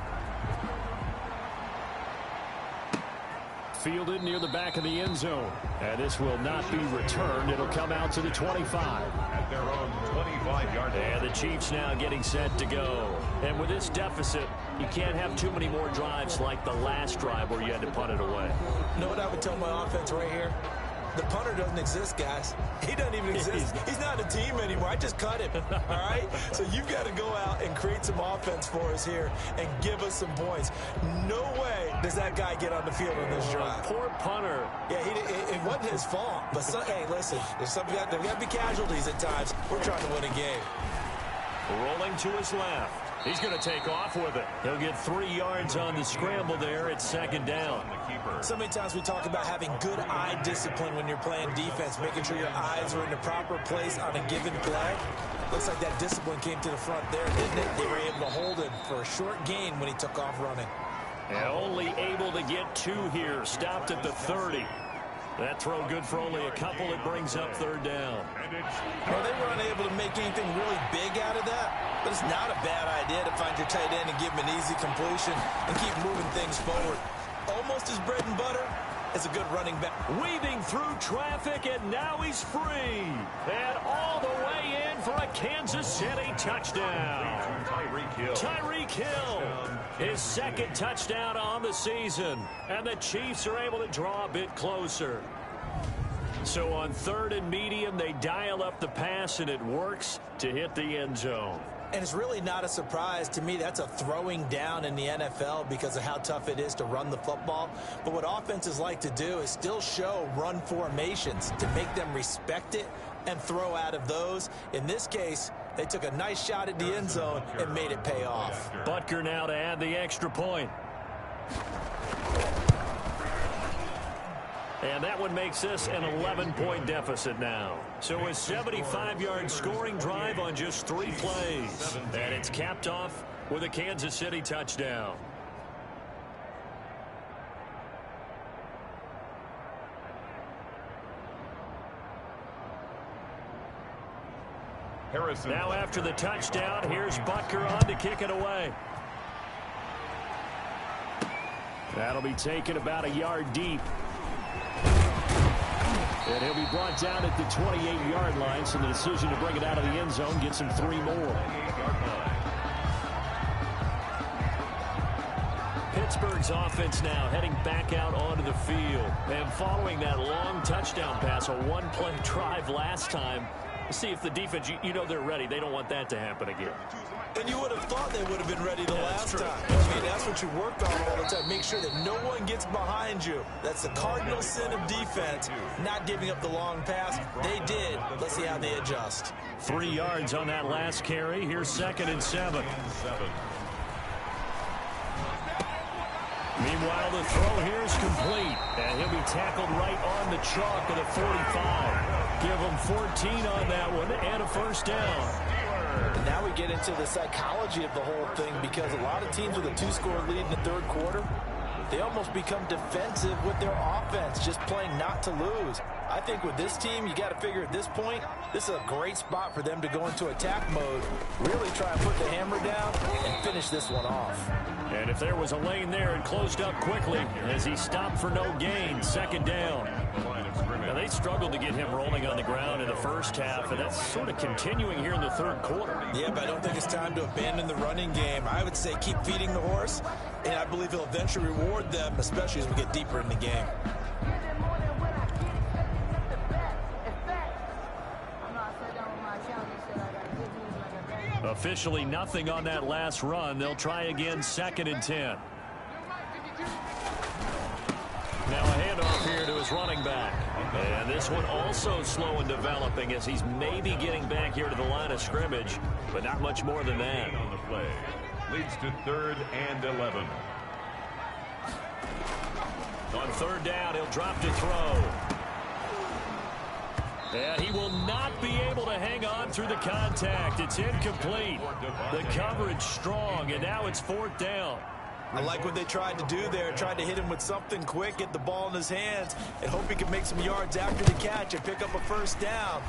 Fielded near the back of the end zone. And this will not be returned. It'll come out to the 25. At their own 25-yard line. And the Chiefs now getting set to go. And with this deficit, you can't have too many more drives like the last drive where you had to punt it away. You know what I would tell my offense right here? The punter doesn't exist, guys. He doesn't even exist. He's not a team anymore. I just cut him, all right? So you've got to go out and create some offense for us here and give us some points. No way does that guy get on the field on this drive. Poor punter. Yeah, it wasn't his fault. But, hey, listen, there's got to be casualties at times. We're trying to win a game. Rolling to his left. He's going to take off with it. He'll get 3 yards on the scramble there. It's 2nd down. So many times we talk about having good eye discipline when you're playing defense, making sure your eyes are in the proper place on a given play. Looks like that discipline came to the front there, didn't it? They were able to hold him for a short gain when he took off running. And only able to get 2 here. Stopped at the 30. That throw good for only a couple. It brings up third down. Well, they were unable to make anything really big out of that, but it's not a bad idea to find your tight end and give him an easy completion and keep moving things forward. Almost his bread and butter is a good running back. Weaving through traffic, and now he's free. And all the way in for a Kansas City touchdown. Tyreek Hill, his second touchdown on the season. And the Chiefs are able to draw a bit closer. So on 3rd and medium, they dial up the pass, and it works to hit the end zone. And it's really not a surprise to me. That's a throwing down in the NFL because of how tough it is to run the football. But what offenses like to do is still show run formations to make them respect it and throw out of those. In this case, they took a nice shot at the end zone and made it pay off. Butker now to add the extra point. And that one makes this an 11-point deficit now. So a 75-yard scoring drive on just 3 plays. And it's capped off with a Kansas City touchdown. Harrison. Now after the touchdown, here's Butker on to kick it away. That'll be taken about a yard deep. And he'll be brought down at the 28-yard line, so the decision to bring it out of the end zone gets him 3 more. Pittsburgh's offense now heading back out onto the field. And following that long touchdown pass, a 1-play drive last time, see if the defense, you know they're ready. They don't want that to happen again. And you would have thought they would have been ready the last time. I mean, that's what you work on all the time. Make sure that no one gets behind you. That's the cardinal sin of defense, not giving up the long pass. They did. Let's see how they adjust. 3 yards on that last carry. Here's 2nd and 7. Meanwhile, the throw here is complete. And he'll be tackled right on the chalk of the 45. Give him 14 on that one and a first down. And now we get into the psychology of the whole thing, because a lot of teams with a 2-score lead in the 3rd quarter, they almost become defensive with their offense, just playing not to lose. I think with this team, you got to figure at this point, this is a great spot for them to go into attack mode, really try and put the hammer down and finish this one off. And if there was a lane there, it closed up quickly as he stopped for no gain. 2nd down. Now, they struggled to get him rolling on the ground in the first half, and that's sort of continuing here in the 3rd quarter. Yeah, but I don't think it's time to abandon the running game. I would say keep feeding the horse, and I believe he'll eventually reward them, especially as we get deeper in the game. Officially nothing on that last run. They'll try again, 2nd and 10. Now a handoff here to his running back. And this one also slow in developing as he's maybe getting back here to the line of scrimmage, but not much more than that. On the play. Leads to 3rd and 11. On 3rd down, he'll drop to throw. And he will not be able to hang on through the contact. It's incomplete. The coverage strong, and now it's 4th down. I like what they tried to do there, tried to hit him with something quick, get the ball in his hands, and hope he could make some yards after the catch and pick up a first down.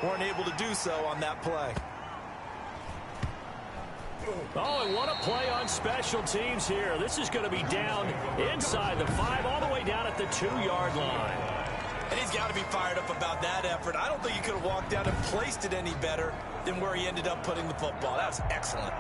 Weren't able to do so on that play. Oh, and what a play on special teams here. This is going to be down inside the 5, all the way down at the 2-yard line. And he's got to be fired up about that effort. I don't think he could have walked down and placed it any better than where he ended up putting the football. That was excellent.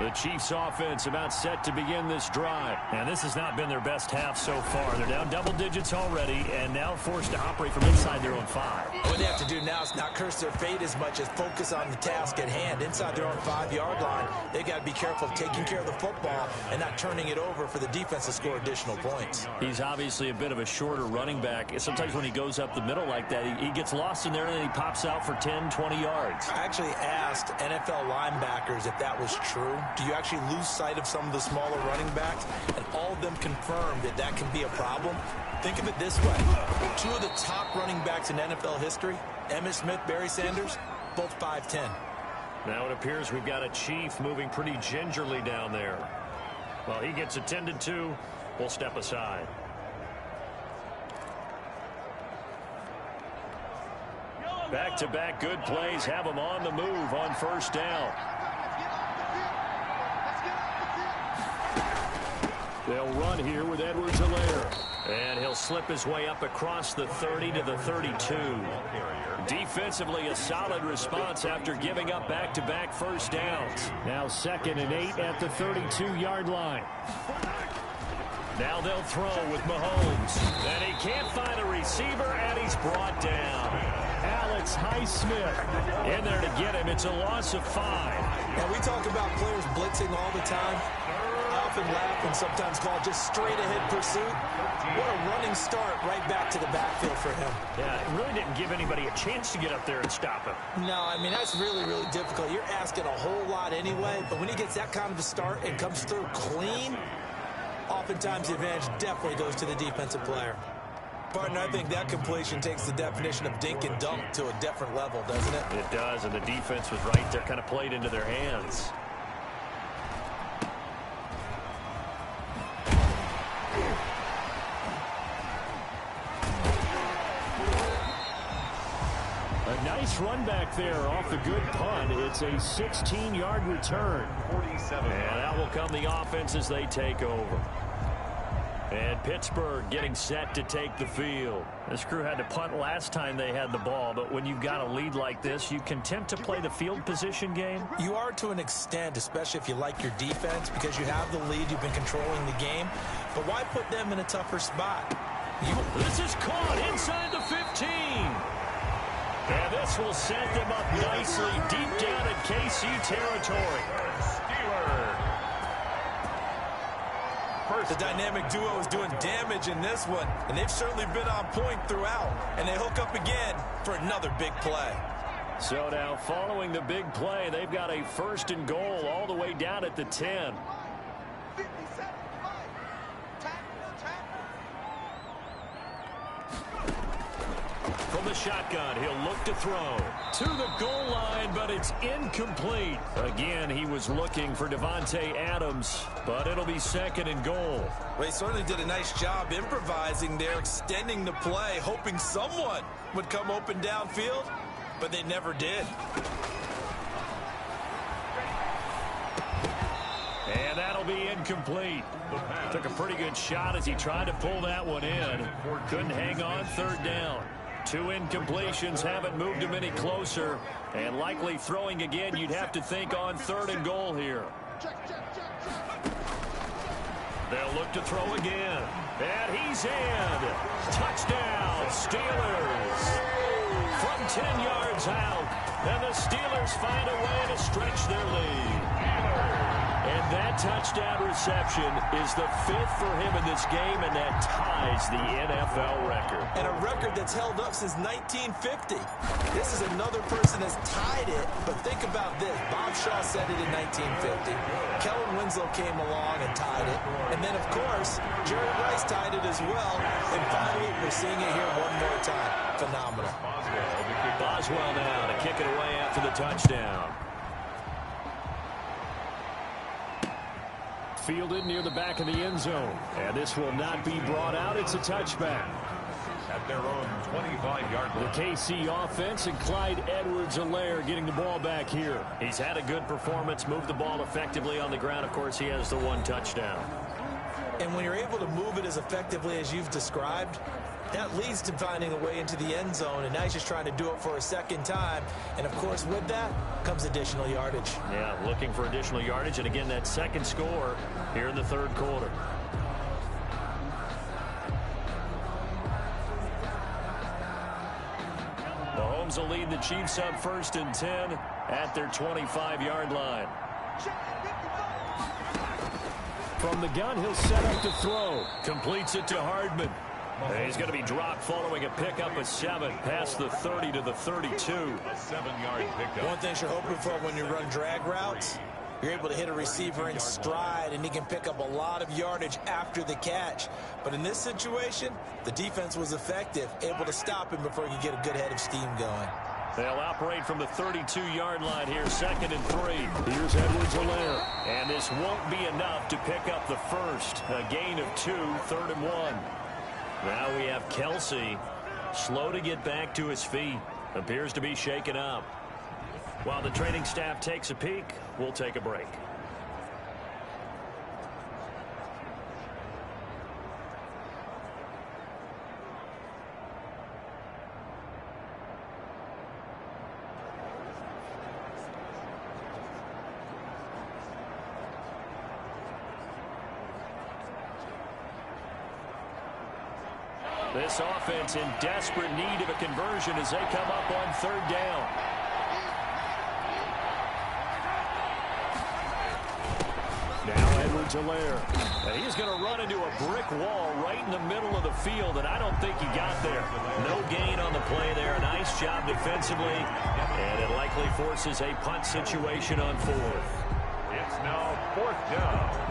The Chiefs offense about set to begin this drive. And this has not been their best half so far. They're down double digits already and now forced to operate from inside their own 5. What they have to do now is not curse their fate as much as focus on the task at hand. Inside their own 5-yard line, they've got to be careful of taking care of the football and not turning it over for the defense to score additional points. He's obviously a bit of a shorter running back. Sometimes when he goes up the middle like that, he gets lost in there and then he pops out for 10, 20 yards. I actually asked NFL linebackers if that was true. Do you actually lose sight of some of the smaller running backs? And all of them confirmed that that can be a problem. Think of it this way. 2 of the top running backs in NFL history, Emmitt Smith, Barry Sanders, both 5'10". Now it appears we've got a Chief moving pretty gingerly down there. Well, he gets attended to. We'll step aside. Back-to-back good plays have them on the move on first down. They'll run here with Edwards-Helaire. And he'll slip his way up across the 30 to the 32. Defensively, a solid response after giving up back-to-back first downs. Now 2nd and 8 at the 32-yard line. Now they'll throw with Mahomes. And he can't find a receiver, and he's brought down. Alex Highsmith in there to get him. It's a loss of 5. And we talk about players blitzing all the time. I often laugh and sometimes call it just straight-ahead pursuit. What a running start right back to the backfield for him. Yeah, it really didn't give anybody a chance to get up there and stop him. No, I mean, that's really, really difficult. You're asking a whole lot anyway, but when he gets that kind of a start and comes through clean, oftentimes the advantage definitely goes to the defensive player. Partner, I think that completion takes the definition of dink and dunk to a different level, doesn't it? It does, and the defense was right there, kind of played into their hands. A nice run back there off the good punt. It's a 16-yard return. 47. And out will come the offense as they take over. And Pittsburgh getting set to take the field. This crew had to punt last time they had the ball, but when you've got a lead like this, you content to play the field position game? You are to an extent, especially if you like your defense, because you have the lead, you've been controlling the game. But why put them in a tougher spot? This is caught inside the 15. And this will set them up nicely deep down in KC territory. Steelers. The dynamic duo is doing damage in this one, and they've certainly been on point throughout. And they hook up again for another big play. So now following the big play, they've got a 1st and goal all the way down at the 10. From the shotgun, he'll look to throw to the goal line, but it's incomplete. Again, he was looking for Devontae Adams, but it'll be 2nd and goal. Well, he certainly did a nice job improvising there, extending the play, hoping someone would come open downfield, but they never did. And that'll be incomplete. Took a pretty good shot as he tried to pull that one in. Couldn't hang on, 3rd down. 2 incompletions haven't moved him any closer. And likely throwing again, you'd have to think on 3rd and goal here. They'll look to throw again. And he's in. Touchdown, Steelers. From 10 yards out. And the Steelers find a way to stretch their lead. And that touchdown reception is the 5th for him in this game, and that ties the NFL record. And a record that's held up since 1950. This is another person that's tied it, but think about this. Bob Shaw said it in 1950. Kellen Winslow came along and tied it. And then, of course, Jerry Rice tied it as well. And finally, we're seeing it here one more time. Phenomenal. Boswell now to kick it away after the touchdown. Fielded near the back of the end zone. And this will not be brought out. It's a touchback. At their own 25-yard line. The KC offense and Clyde Edwards-Helaire getting the ball back here. He's had a good performance, moved the ball effectively on the ground. Of course, he has the 1 touchdown. And when you're able to move it as effectively as you've described, that leads to finding a way into the end zone, and now he's just trying to do it for a 2nd time. And, of course, with that comes additional yardage. Yeah, looking for additional yardage, and again, that 2nd score here in the 3rd quarter. Mahomes will lead the Chiefs up 1st and 10 at their 25-yard line. From the gun, he'll set up to throw. Completes it to Hardman. And he's going to be dropped following a pickup of 7 past the 30 to the 32. A 7-yard pickup. One thing you're hoping for when you run drag routes, you're able to hit a receiver in stride, and he can pick up a lot of yardage after the catch. But in this situation, the defense was effective, able to stop him before he could get a good head of steam going. They'll operate from the 32-yard line here, 2nd and 3. Here's Edwards-Helaire. And this won't be enough to pick up the first. A gain of 2, 3rd and 1. Now we have Kelsey slow to get back to his feet. Appears to be shaken up. While the training staff takes a peek, we'll take a break. This offense in desperate need of a conversion as they come up on 3rd down. Now Edwards-Helaire. And he's going to run into a brick wall right in the middle of the field, and I don't think he got there. No gain on the play there. Nice job defensively, and it likely forces a punt situation on 4th. It's now 4th down.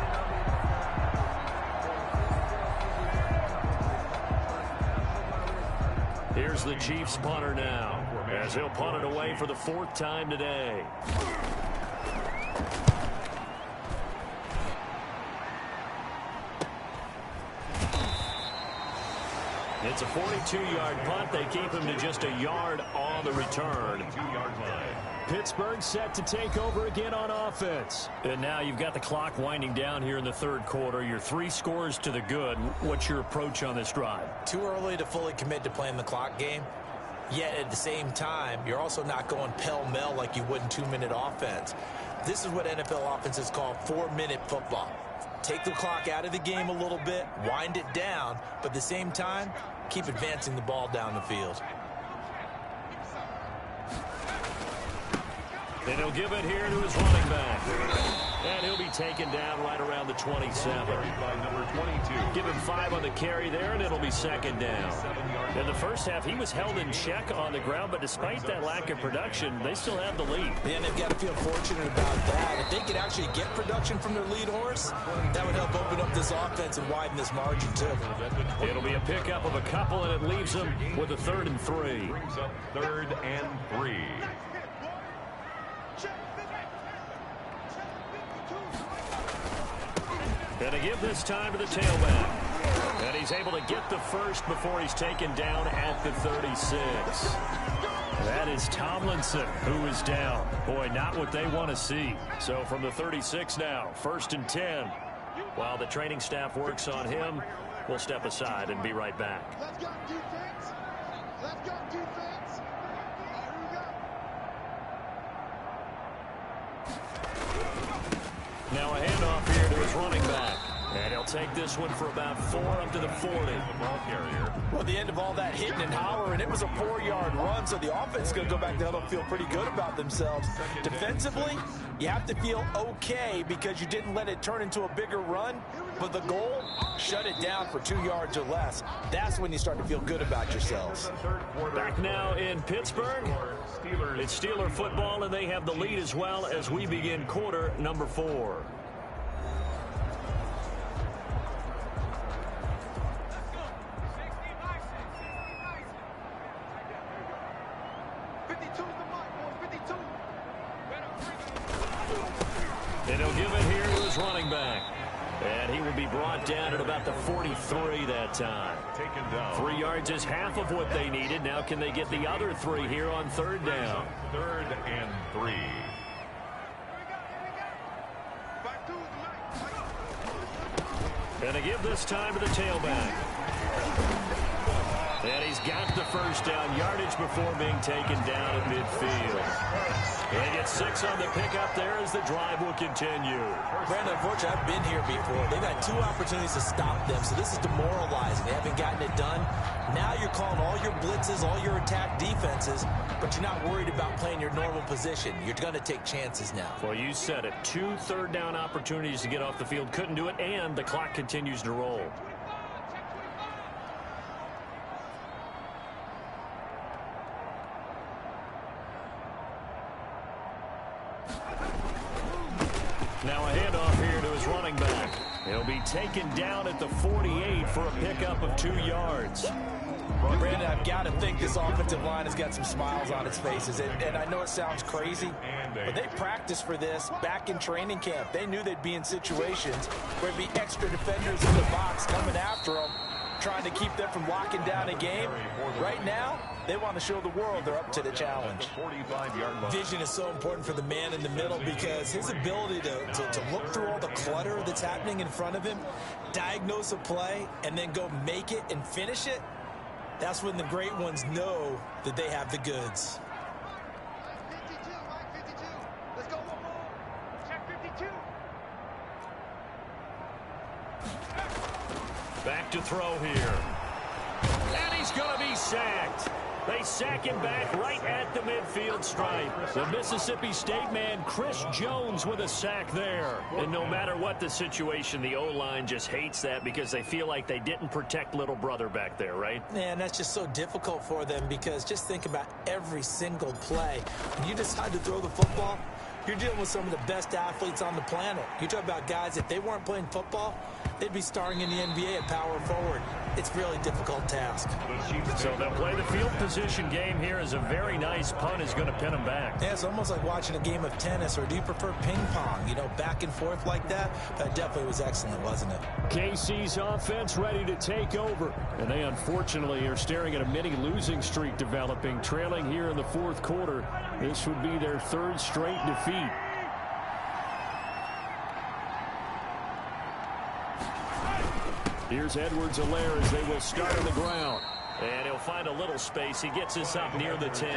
Here's the Chiefs punter now, as he'll punt it away for the 4th time today. It's a 42-yard punt. They keep him to just a yard on the return. 2-yard line. Pittsburgh set to take over again on offense. And now you've got the clock winding down here in the 3rd quarter. You're 3 scores to the good. What's your approach on this drive? Too early to fully commit to playing the clock game. Yet at the same time, you're also not going pell-mell like you would in 2-minute offense. This is what NFL offenses call 4-minute football. Take the clock out of the game a little bit, wind it down, but at the same time, keep advancing the ball down the field. And he'll give it here to his running back. And he'll be taken down right around the 27. By number 22. Give him 5 on the carry there, and it'll be 2nd down. In the first half, he was held in check on the ground, but despite that lack of production, they still have the lead. And they've got to feel fortunate about that. If they could actually get production from their lead horse, that would help open up this offense and widen this margin, too. It'll be a pickup of a couple, and it leaves them with a 3rd and 3. Brings up 3rd and 3. And to give this time to the tailback. And he's able to get the first before he's taken down at the 36. That is Tomlinson, who is down. Boy, not what they want to see. So from the 36 now, 1st and 10. While the training staff works on him, we'll step aside and be right back. Let's go defense. Let's go defense. Here we go. Now a handoff here to his running back. And he'll take this one for about 4 up to the 40. The ball carrier. Well, the end of all that hitting and hollering, it was a 4-yard run, so the offense is going to go back to huddle and feel pretty good about themselves. Defensively, you have to feel okay because you didn't let it turn into a bigger run, but the goal, shut it down for 2 yards or less. That's when you start to feel good about yourselves. Back now in Pittsburgh. It's Steeler football, and they have the lead as well as we begin quarter number 4. And he'll give it here to his running back. And he will be brought down at about the 43 that time. Taken down. 3 yards is half of what they needed. Now can they get the other 3 here on 3rd down? 3rd and 3. And they give this time to the tailback. And he's got the first down yardage before being taken down at midfield. They get 6 on the pickup there as the drive will continue. Brandon, unfortunately, I've been here before. They've had 2 opportunities to stop them, so this is demoralizing. They haven't gotten it done. Now you're calling all your blitzes, all your attack defenses, but you're not worried about playing your normal position. You're going to take chances now. Well, you said it. 2 third down opportunities to get off the field. Couldn't do it, and the clock continues to roll. Now a handoff here to his running back. He'll be taken down at the 48 for a pickup of 2 yards. Well, Brandon, I've got to think this offensive line has got some smiles on its faces. And I know it sounds crazy, but they practiced for this back in training camp. They knew they'd be in situations where there'd be extra defenders in the box coming after them, trying to keep them from locking down a game. Right now, they want to show the world they're up to the challenge. Vision is so important for the man in the middle because his ability to look through all the clutter that's happening in front of him, diagnose a play, and then go make it and finish it, that's when the great ones know that they have the goods. 52, Mike 52. Let's go one more. Check 52. Back to throw here. And he's going to be sacked. They sack him back right at the midfield stripe. The Mississippi State man, Chris Jones, with a sack there. And no matter what the situation, the O-line just hates that because they feel like they didn't protect little brother back there, right? Man, that's just so difficult for them because just think about every single play. When you decide to throw the football, you're dealing with some of the best athletes on the planet. You talk about guys, if they weren't playing football, they'd be starring in the NBA at power forward. It's a really difficult task. So they'll play the field position game here as a very nice punt is going to pin them back. Yeah, it's almost like watching a game of tennis, or do you prefer ping pong? You know, back and forth like that? That definitely was excellent, wasn't it? KC's offense ready to take over. And they unfortunately are staring at a mini losing streak developing, trailing here in the fourth quarter. This would be their third straight defeat. Here's Edwards-Helaire as they will start on the ground. And he'll find a little space. He gets us up near the 10.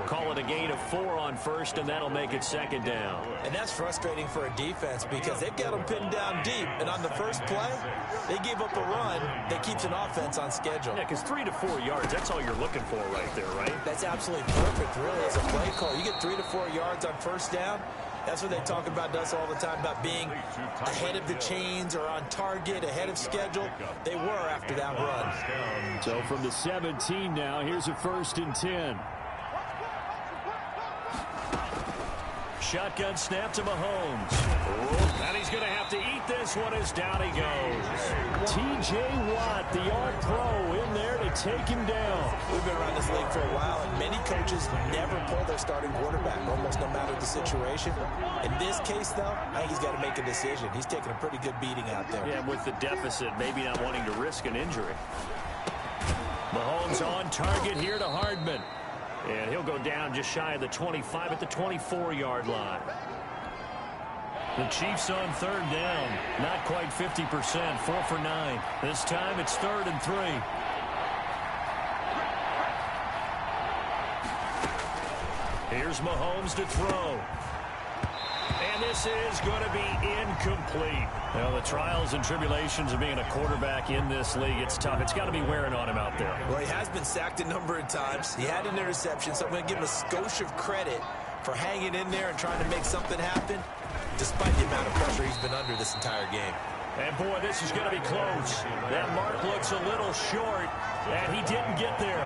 Call it a gain of 4 on first, and that'll make it second down. And that's frustrating for a defense because they've got them pinned down deep. And on the first play, they gave up a run that keeps an offense on schedule. Yeah, because 3 to 4 yards, that's all you're looking for right there, right? That's absolutely perfect, really, as a play call. You get 3 to 4 yards on first down. That's what they talk about us all the time, about being ahead of the chains or on target, ahead of schedule. They were after that run. So from the 17 now, here's a 1st and 10. Shotgun snap to Mahomes. And he's going to have to eat this one as down he goes. T.J. Watt, the All-Pro, in there to take him down. We've been around this league for a while, and many coaches never pull their starting quarterback, almost no matter the situation. In this case, though, I think he's got to make a decision. He's taking a pretty good beating out there. Yeah, with the deficit, maybe not wanting to risk an injury. Mahomes on target here to Hardman. And he'll go down just shy of the 25 at the 24-yard line. The Chiefs on 3rd down. Not quite 50%. 4 for 9. This time it's 3rd and 3. Here's Mahomes to throw. And this is going to be incomplete. Well, the trials and tribulations of being a quarterback in this league, it's tough. It's got to be wearing on him out there. Well, he has been sacked a number of times. He had an interception, so I'm going to give him a skosh of credit for hanging in there and trying to make something happen, despite the amount of pressure he's been under this entire game. And, boy, this is going to be close. That mark looks a little short, and he didn't get there.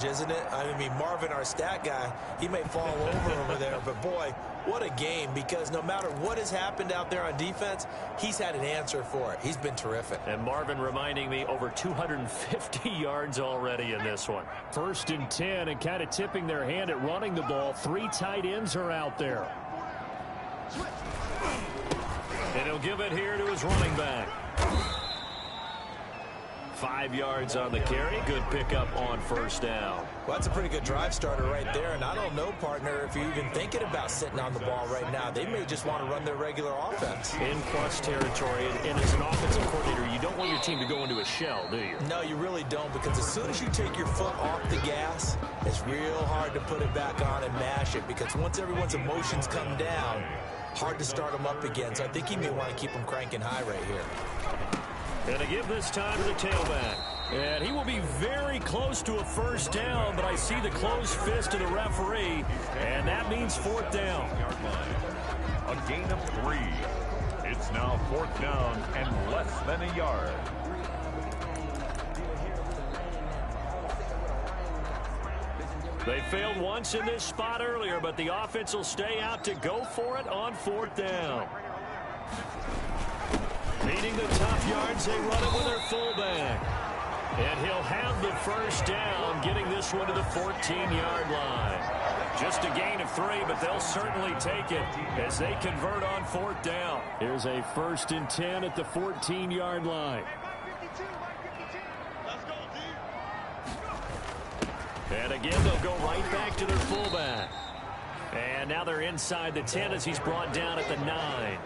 Isn't it? I mean, Marvin, our stat guy, he may fall over there, but boy, what a game, because no matter what has happened out there on defense, he's had an answer for it. He's been terrific. And Marvin reminding me over 250 yards already in this one. 1st and 10, and kind of tipping their hand at running the ball. 3 tight ends are out there. And he'll give it here to his running back. 5 yards on the carry. Good pickup on 1st down. Well, that's a pretty good drive starter right there. And I don't know, partner, if you're even thinking about sitting on the ball right now. They may just want to run their regular offense. In plus territory. And as an offensive coordinator, you don't want your team to go into a shell, do you? No, you really don't, because as soon as you take your foot off the gas, it's real hard to put it back on and mash it, because once everyone's emotions come down, hard to start them up again. So I think he may want to keep them cranking high right here. And to give this time to the tailback. And he will be very close to a 1st down, but I see the closed fist of the referee, and that means 4th down. A gain of 3. It's now 4th down and less than a yard. They failed once in this spot earlier, but the offense will stay out to go for it on 4th down. Needing the tough yards, they run it with their fullback. And he'll have the first down, getting this one to the 14-yard line. Just a gain of 3, but they'll certainly take it as they convert on 4th down. Here's a 1st and 10 at the 14-yard line. And again, they'll go right back to their fullback. And now they're inside the 10 as he's brought down at the 9.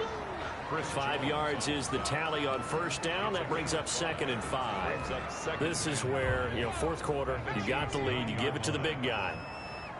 5 yards is the tally on 1st down. That brings up 2nd and 5. This is where, 4th quarter, you got the lead, you give it to the big guy.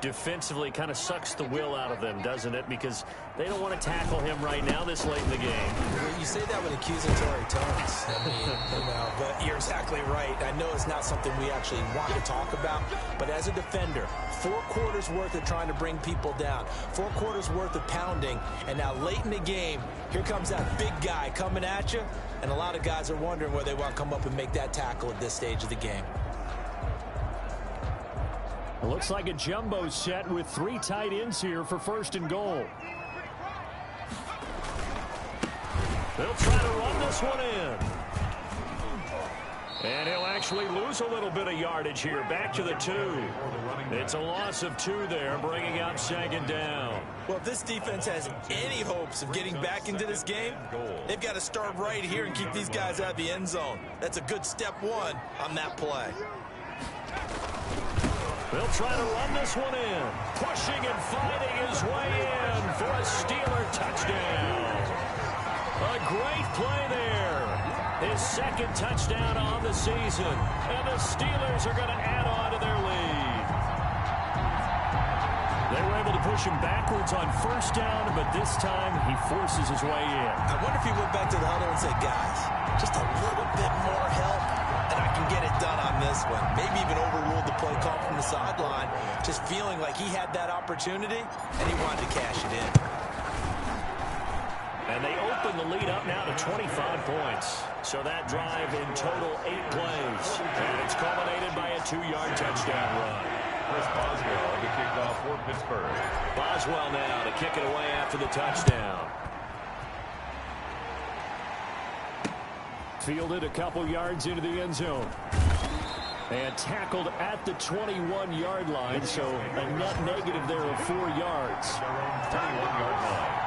Defensively kind of sucks the will out of them, doesn't it? Because they don't want to tackle him right now this late in the game. Well, you say that with accusatory tones. I mean, but you're exactly right. I know it's not something we actually want to talk about, but as a defender, 4 quarters worth of trying to bring people down, 4 quarters worth of pounding, and now late in the game, here comes that big guy coming at you, and a lot of guys are wondering where they want to come up and make that tackle at this stage of the game. It looks like a jumbo set with 3 tight ends here for 1st and goal. They'll try to run this one in. And he'll actually lose a little bit of yardage here. Back to the 2. It's a loss of 2 there, bringing up 2nd down. Well, if this defense has any hopes of getting back into this game, they've got to start right here and keep these guys out of the end zone. That's a good step 1 on that play. They'll try to run this one in. Pushing and fighting his way in for a Steeler touchdown. A great play there. His 2nd touchdown on the season. And the Steelers are going to add on to their lead. They were able to push him backwards on 1st down, but this time he forces his way in. I wonder if he went back to the huddle and said, guys, just a little bit more help, and I can get it done on this one. Maybe even overruled the play call from the sideline, just feeling like he had that opportunity, and he wanted to cash it in. And they open the lead up now to 25 points. So that drive in total 8 plays. And it's culminated by a 2-yard touchdown run. Chris Boswell, the kickoff for Pittsburgh. Boswell now to kick it away after the touchdown. Fielded a couple yards into the end zone. And tackled at the 21-yard line, so a net negative there of 4 yards. 21-yard line.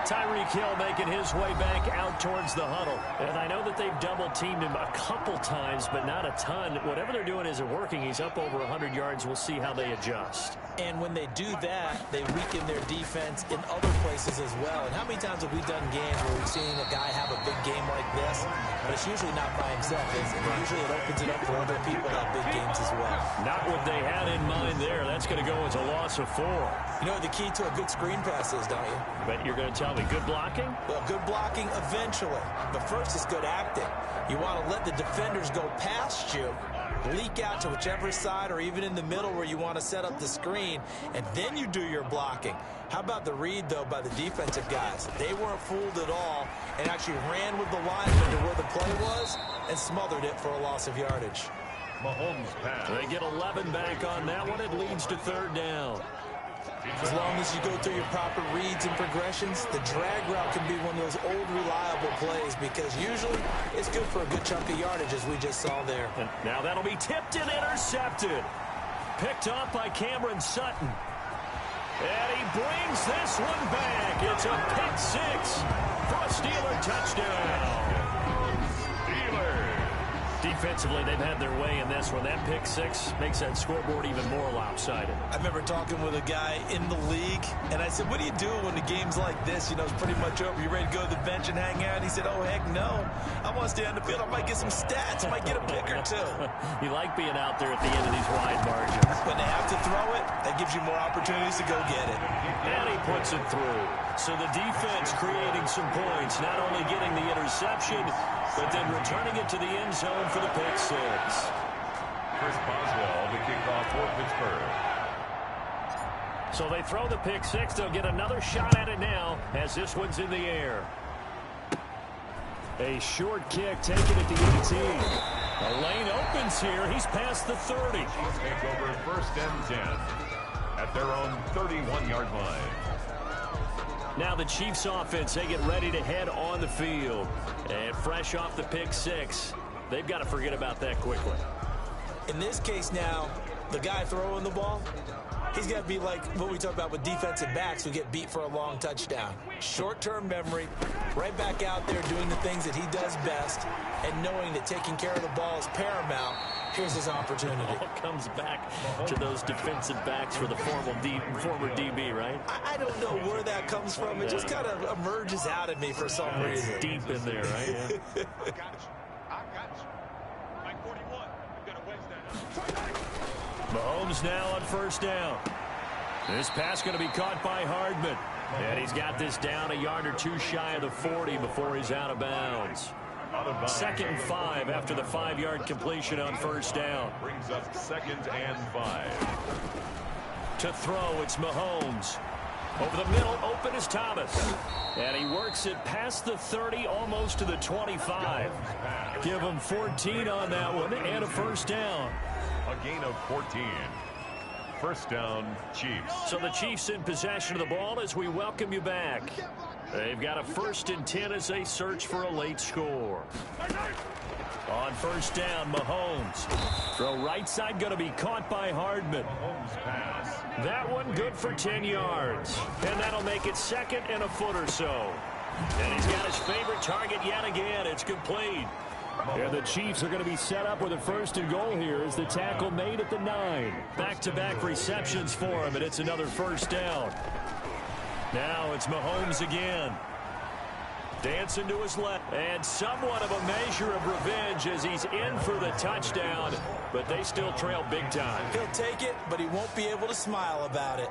Tyreek Hill making his way back out towards the huddle. And I know that they've double-teamed him a couple times, but not a ton. Whatever they're doing isn't working. He's up over 100 yards. We'll see how they adjust. And when they do that, they weaken their defense in other places as well. And how many times have we done games where we've seen a guy have a big game like this, but it's usually not by himself, is it? Usually it opens it up for other people to have big games as well. Not what they had in mind there. That's going to go as a loss of 4. You know what the key to a good screen pass is, don't you? But you're going to tell me good blocking? Well, good blocking eventually. But first is good acting. You want to let the defenders go past you, leak out to whichever side or even in the middle where you want to set up the screen, and then you do your blocking. How about the read, though, by the defensive guys? They weren't fooled at all and actually ran with the lineman to where the play was and smothered it for a loss of yardage. Mahomes pass. They get 11 back on that one. It leads to 3rd down. As long as you go through your proper reads and progressions, the drag route can be one of those old reliable plays because usually it's good for a good chunk of yardage, as we just saw there. And now that'll be tipped and intercepted. Picked off by Cameron Sutton. And he brings this one back. It's a pick 6 for a Steeler touchdown. Steelers. Defensively, they've had their way in this one. That pick 6 makes that scoreboard even more lopsided. I remember talking with a guy in the league, and I said, what do you do when the game's like this? You know, it's pretty much over. You ready to go to the bench and hang out? And he said, oh, heck no. I want to stay on the field. I might get some stats. I might get a pick or 2. You like being out there at the end of these wide margins. When they have to throw it, that gives you more opportunities to go get it. And he puts it through. So the defense creating some points, not only getting the interception, but then returning it to the end zone for the pick 6. Chris Boswell, the kickoff for Pittsburgh. So they throw the pick 6. They'll get another shot at it now as this one's in the air. A short kick taken at the 18. The lane opens here. He's past the 30. Chiefs take over 1st and 10 at their own 31-yard line. Now the Chiefs offense, they get ready to head on the field. And fresh off the pick 6, They've got to forget about that quickly. In this case now, the guy throwing the ball, he's got to be like what we talk about with defensive backs who get beat for a long touchdown. Short-term memory, right back out there doing the things that he does best, and knowing that taking care of the ball is paramount. Here's his opportunity. It all comes back to those defensive backs for the former DB, right? I don't know where that comes from. It just kind of emerges out of me for some reason. It's deep in there, right? Yeah. I got you. Like 41. You've got to waste that. Mahomes now on first down. This pass going to be caught by Hardman. And he's got this down a yard or two shy of the 40 before he's out of bounds. 2nd and 5 after the 5-yard completion on first down. Brings up 2nd and 5. To throw, it's Mahomes. Over the middle, open is Thomas. And he works it past the 30, almost to the 25. Give him 14 on that one and a first down. A gain of 14. First down, Chiefs. So the Chiefs in possession of the ball as we welcome you back. They've got a 1st and 10 as they search for a late score. On first down, Mahomes. Throw right side going to be caught by Hardman. That one good for 10 yards. And that'll make it 2nd and a foot or so. And he's got his favorite target yet again. It's complete. And the Chiefs are going to be set up with a 1st and goal here as the tackle made at the 9. Back-to-back receptions for him, and it's another first down. Now it's Mahomes again. Dancing to his left. And somewhat of a measure of revenge as he's in for the touchdown. But they still trail big time. He'll take it, but he won't be able to smile about it.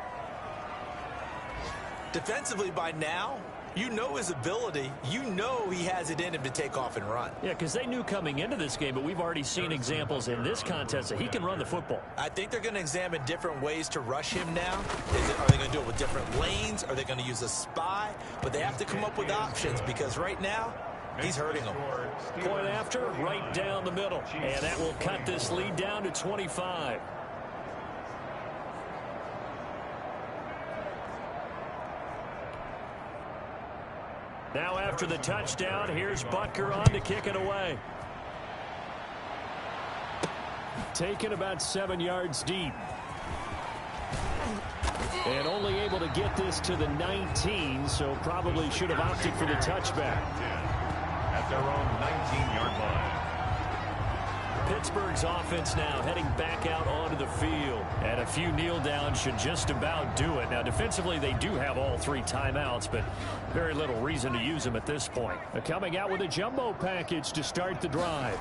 Defensively by now, you know his ability. You know he has it in him to take off and run. Yeah, because they knew coming into this game, but we've already seen examples in this contest that he can run the football. I think they're going to examine different ways to rush him now. Are they going to do it with different lanes? Are they going to use a spy? But they have to come up with options because right now, he's hurting them. Point after, right down the middle. And that will cut this lead down to 25. Now after the touchdown, here's Butker on to kick it away. Taken about 7 yards deep. And only able to get this to the 19, so probably should have opted for the touchback. At their own 19-yard line. Pittsburgh's offense now heading back out onto the field. And a few kneel downs should just about do it. Now, defensively, they do have all 3 timeouts, but very little reason to use them at this point. Coming out with a jumbo package to start the drive.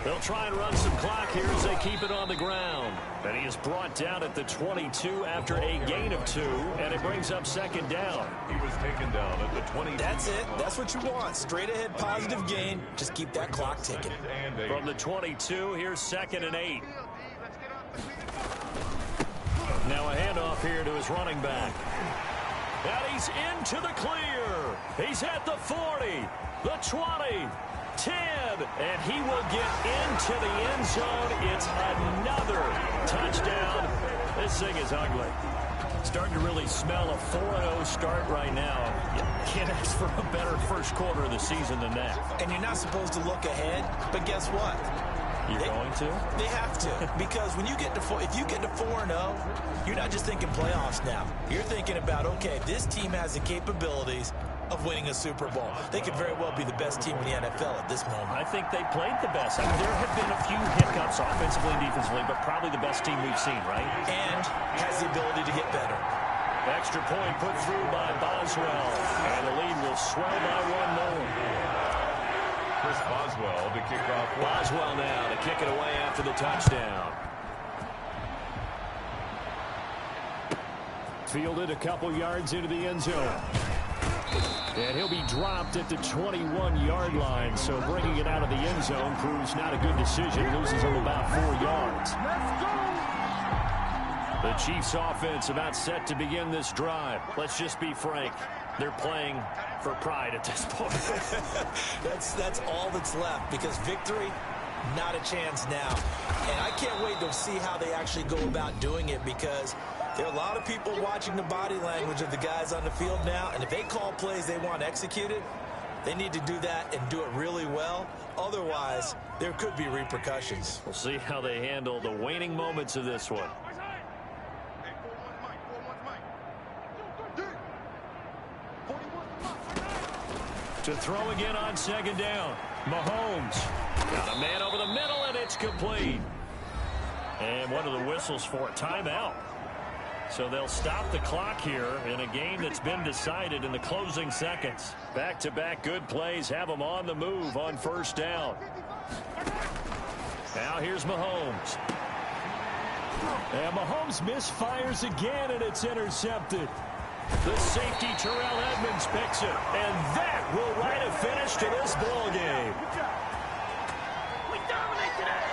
They'll try and run some clock here as they keep it on the ground. And he is brought down at the 22 after a gain of 2, and it brings up 2nd down. He was taken down at the 20. That's it. That's what you want. Straight ahead positive gain. Just keep that clock ticking. From the 22, here's 2nd and 8. Now a handoff here to his running back. And he's into the clear. He's at the 40, the 20. 10, and he will get into the end zone. It's another touchdown. This thing is ugly. Starting to really smell a 4-0 start right now. You can't ask for a better first quarter of the season than that. And you're not supposed to look ahead, but guess what? You're going to? They have to, because when you get to if you get to 4-0, you're not just thinking playoffs now. You're thinking about, okay, this team has the capabilities of winning a Super Bowl. They could very well be the best team in the NFL at this moment. I think they played the best. I mean, there have been a few hiccups offensively and defensively, but probably the best team we've seen, right? And has the ability to get better. Extra point put through by Boswell, and the lead will swell by 1 more. Chris Boswell to kick off. Boswell now to kick it away after the touchdown. Fielded a couple yards into the end zone. And he'll be dropped at the 21-yard line, so bringing it out of the end zone proves not a good decision. Loses him about 4 yards. The Chiefs offense about set to begin this drive. Let's just be frank. They're playing for pride at this point. That's all that's left, because victory, not a chance now. And I can't wait to see how they actually go about doing it, because there are a lot of people watching the body language of the guys on the field now, and if they call plays they want executed, They need to do that and do it really well. Otherwise, there could be repercussions. We'll see how they handle the waning moments of this one. To throw again on second down. Mahomes got a man over the middle, and it's complete. And what are the whistles for? Timeout. So they'll stop the clock here in a game that's been decided in the closing seconds. Back-to-back good plays have them on the move on first down. Now here's Mahomes. And Mahomes misfires again, and it's intercepted. The safety, Terrell Edmonds, picks it. And that will write a finish to this ball game. We dominate today.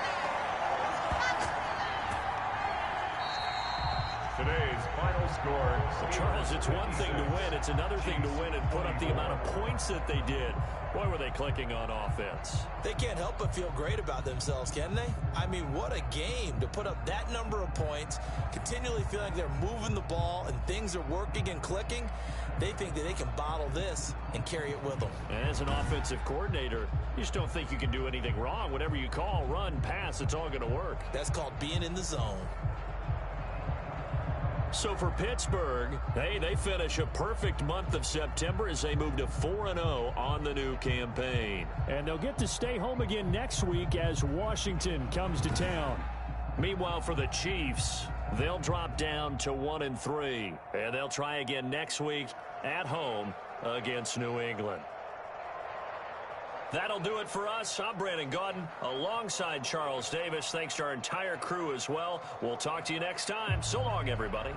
Today's final score. Charles, it's one thing to win. It's another thing to win and put up the amount of points that they did. Boy, were they clicking on offense. They can't help but feel great about themselves, can they? I mean, what a game to put up that number of points, continually feeling like they're moving the ball and things are working and clicking. They think that they can bottle this and carry it with them. As an offensive coordinator, you just don't think you can do anything wrong. Whatever you call, run, pass, it's all going to work. That's called being in the zone. So for Pittsburgh, hey, they finish a perfect month of September as they move to 4-0 on the new campaign. And they'll get to stay home again next week as Washington comes to town. Meanwhile, for the Chiefs, they'll drop down to 1-3. And they'll try again next week at home against New England. That'll do it for us. I'm Brandon Gaudin alongside Charles Davis. Thanks to our entire crew as well. We'll talk to you next time. So long, everybody.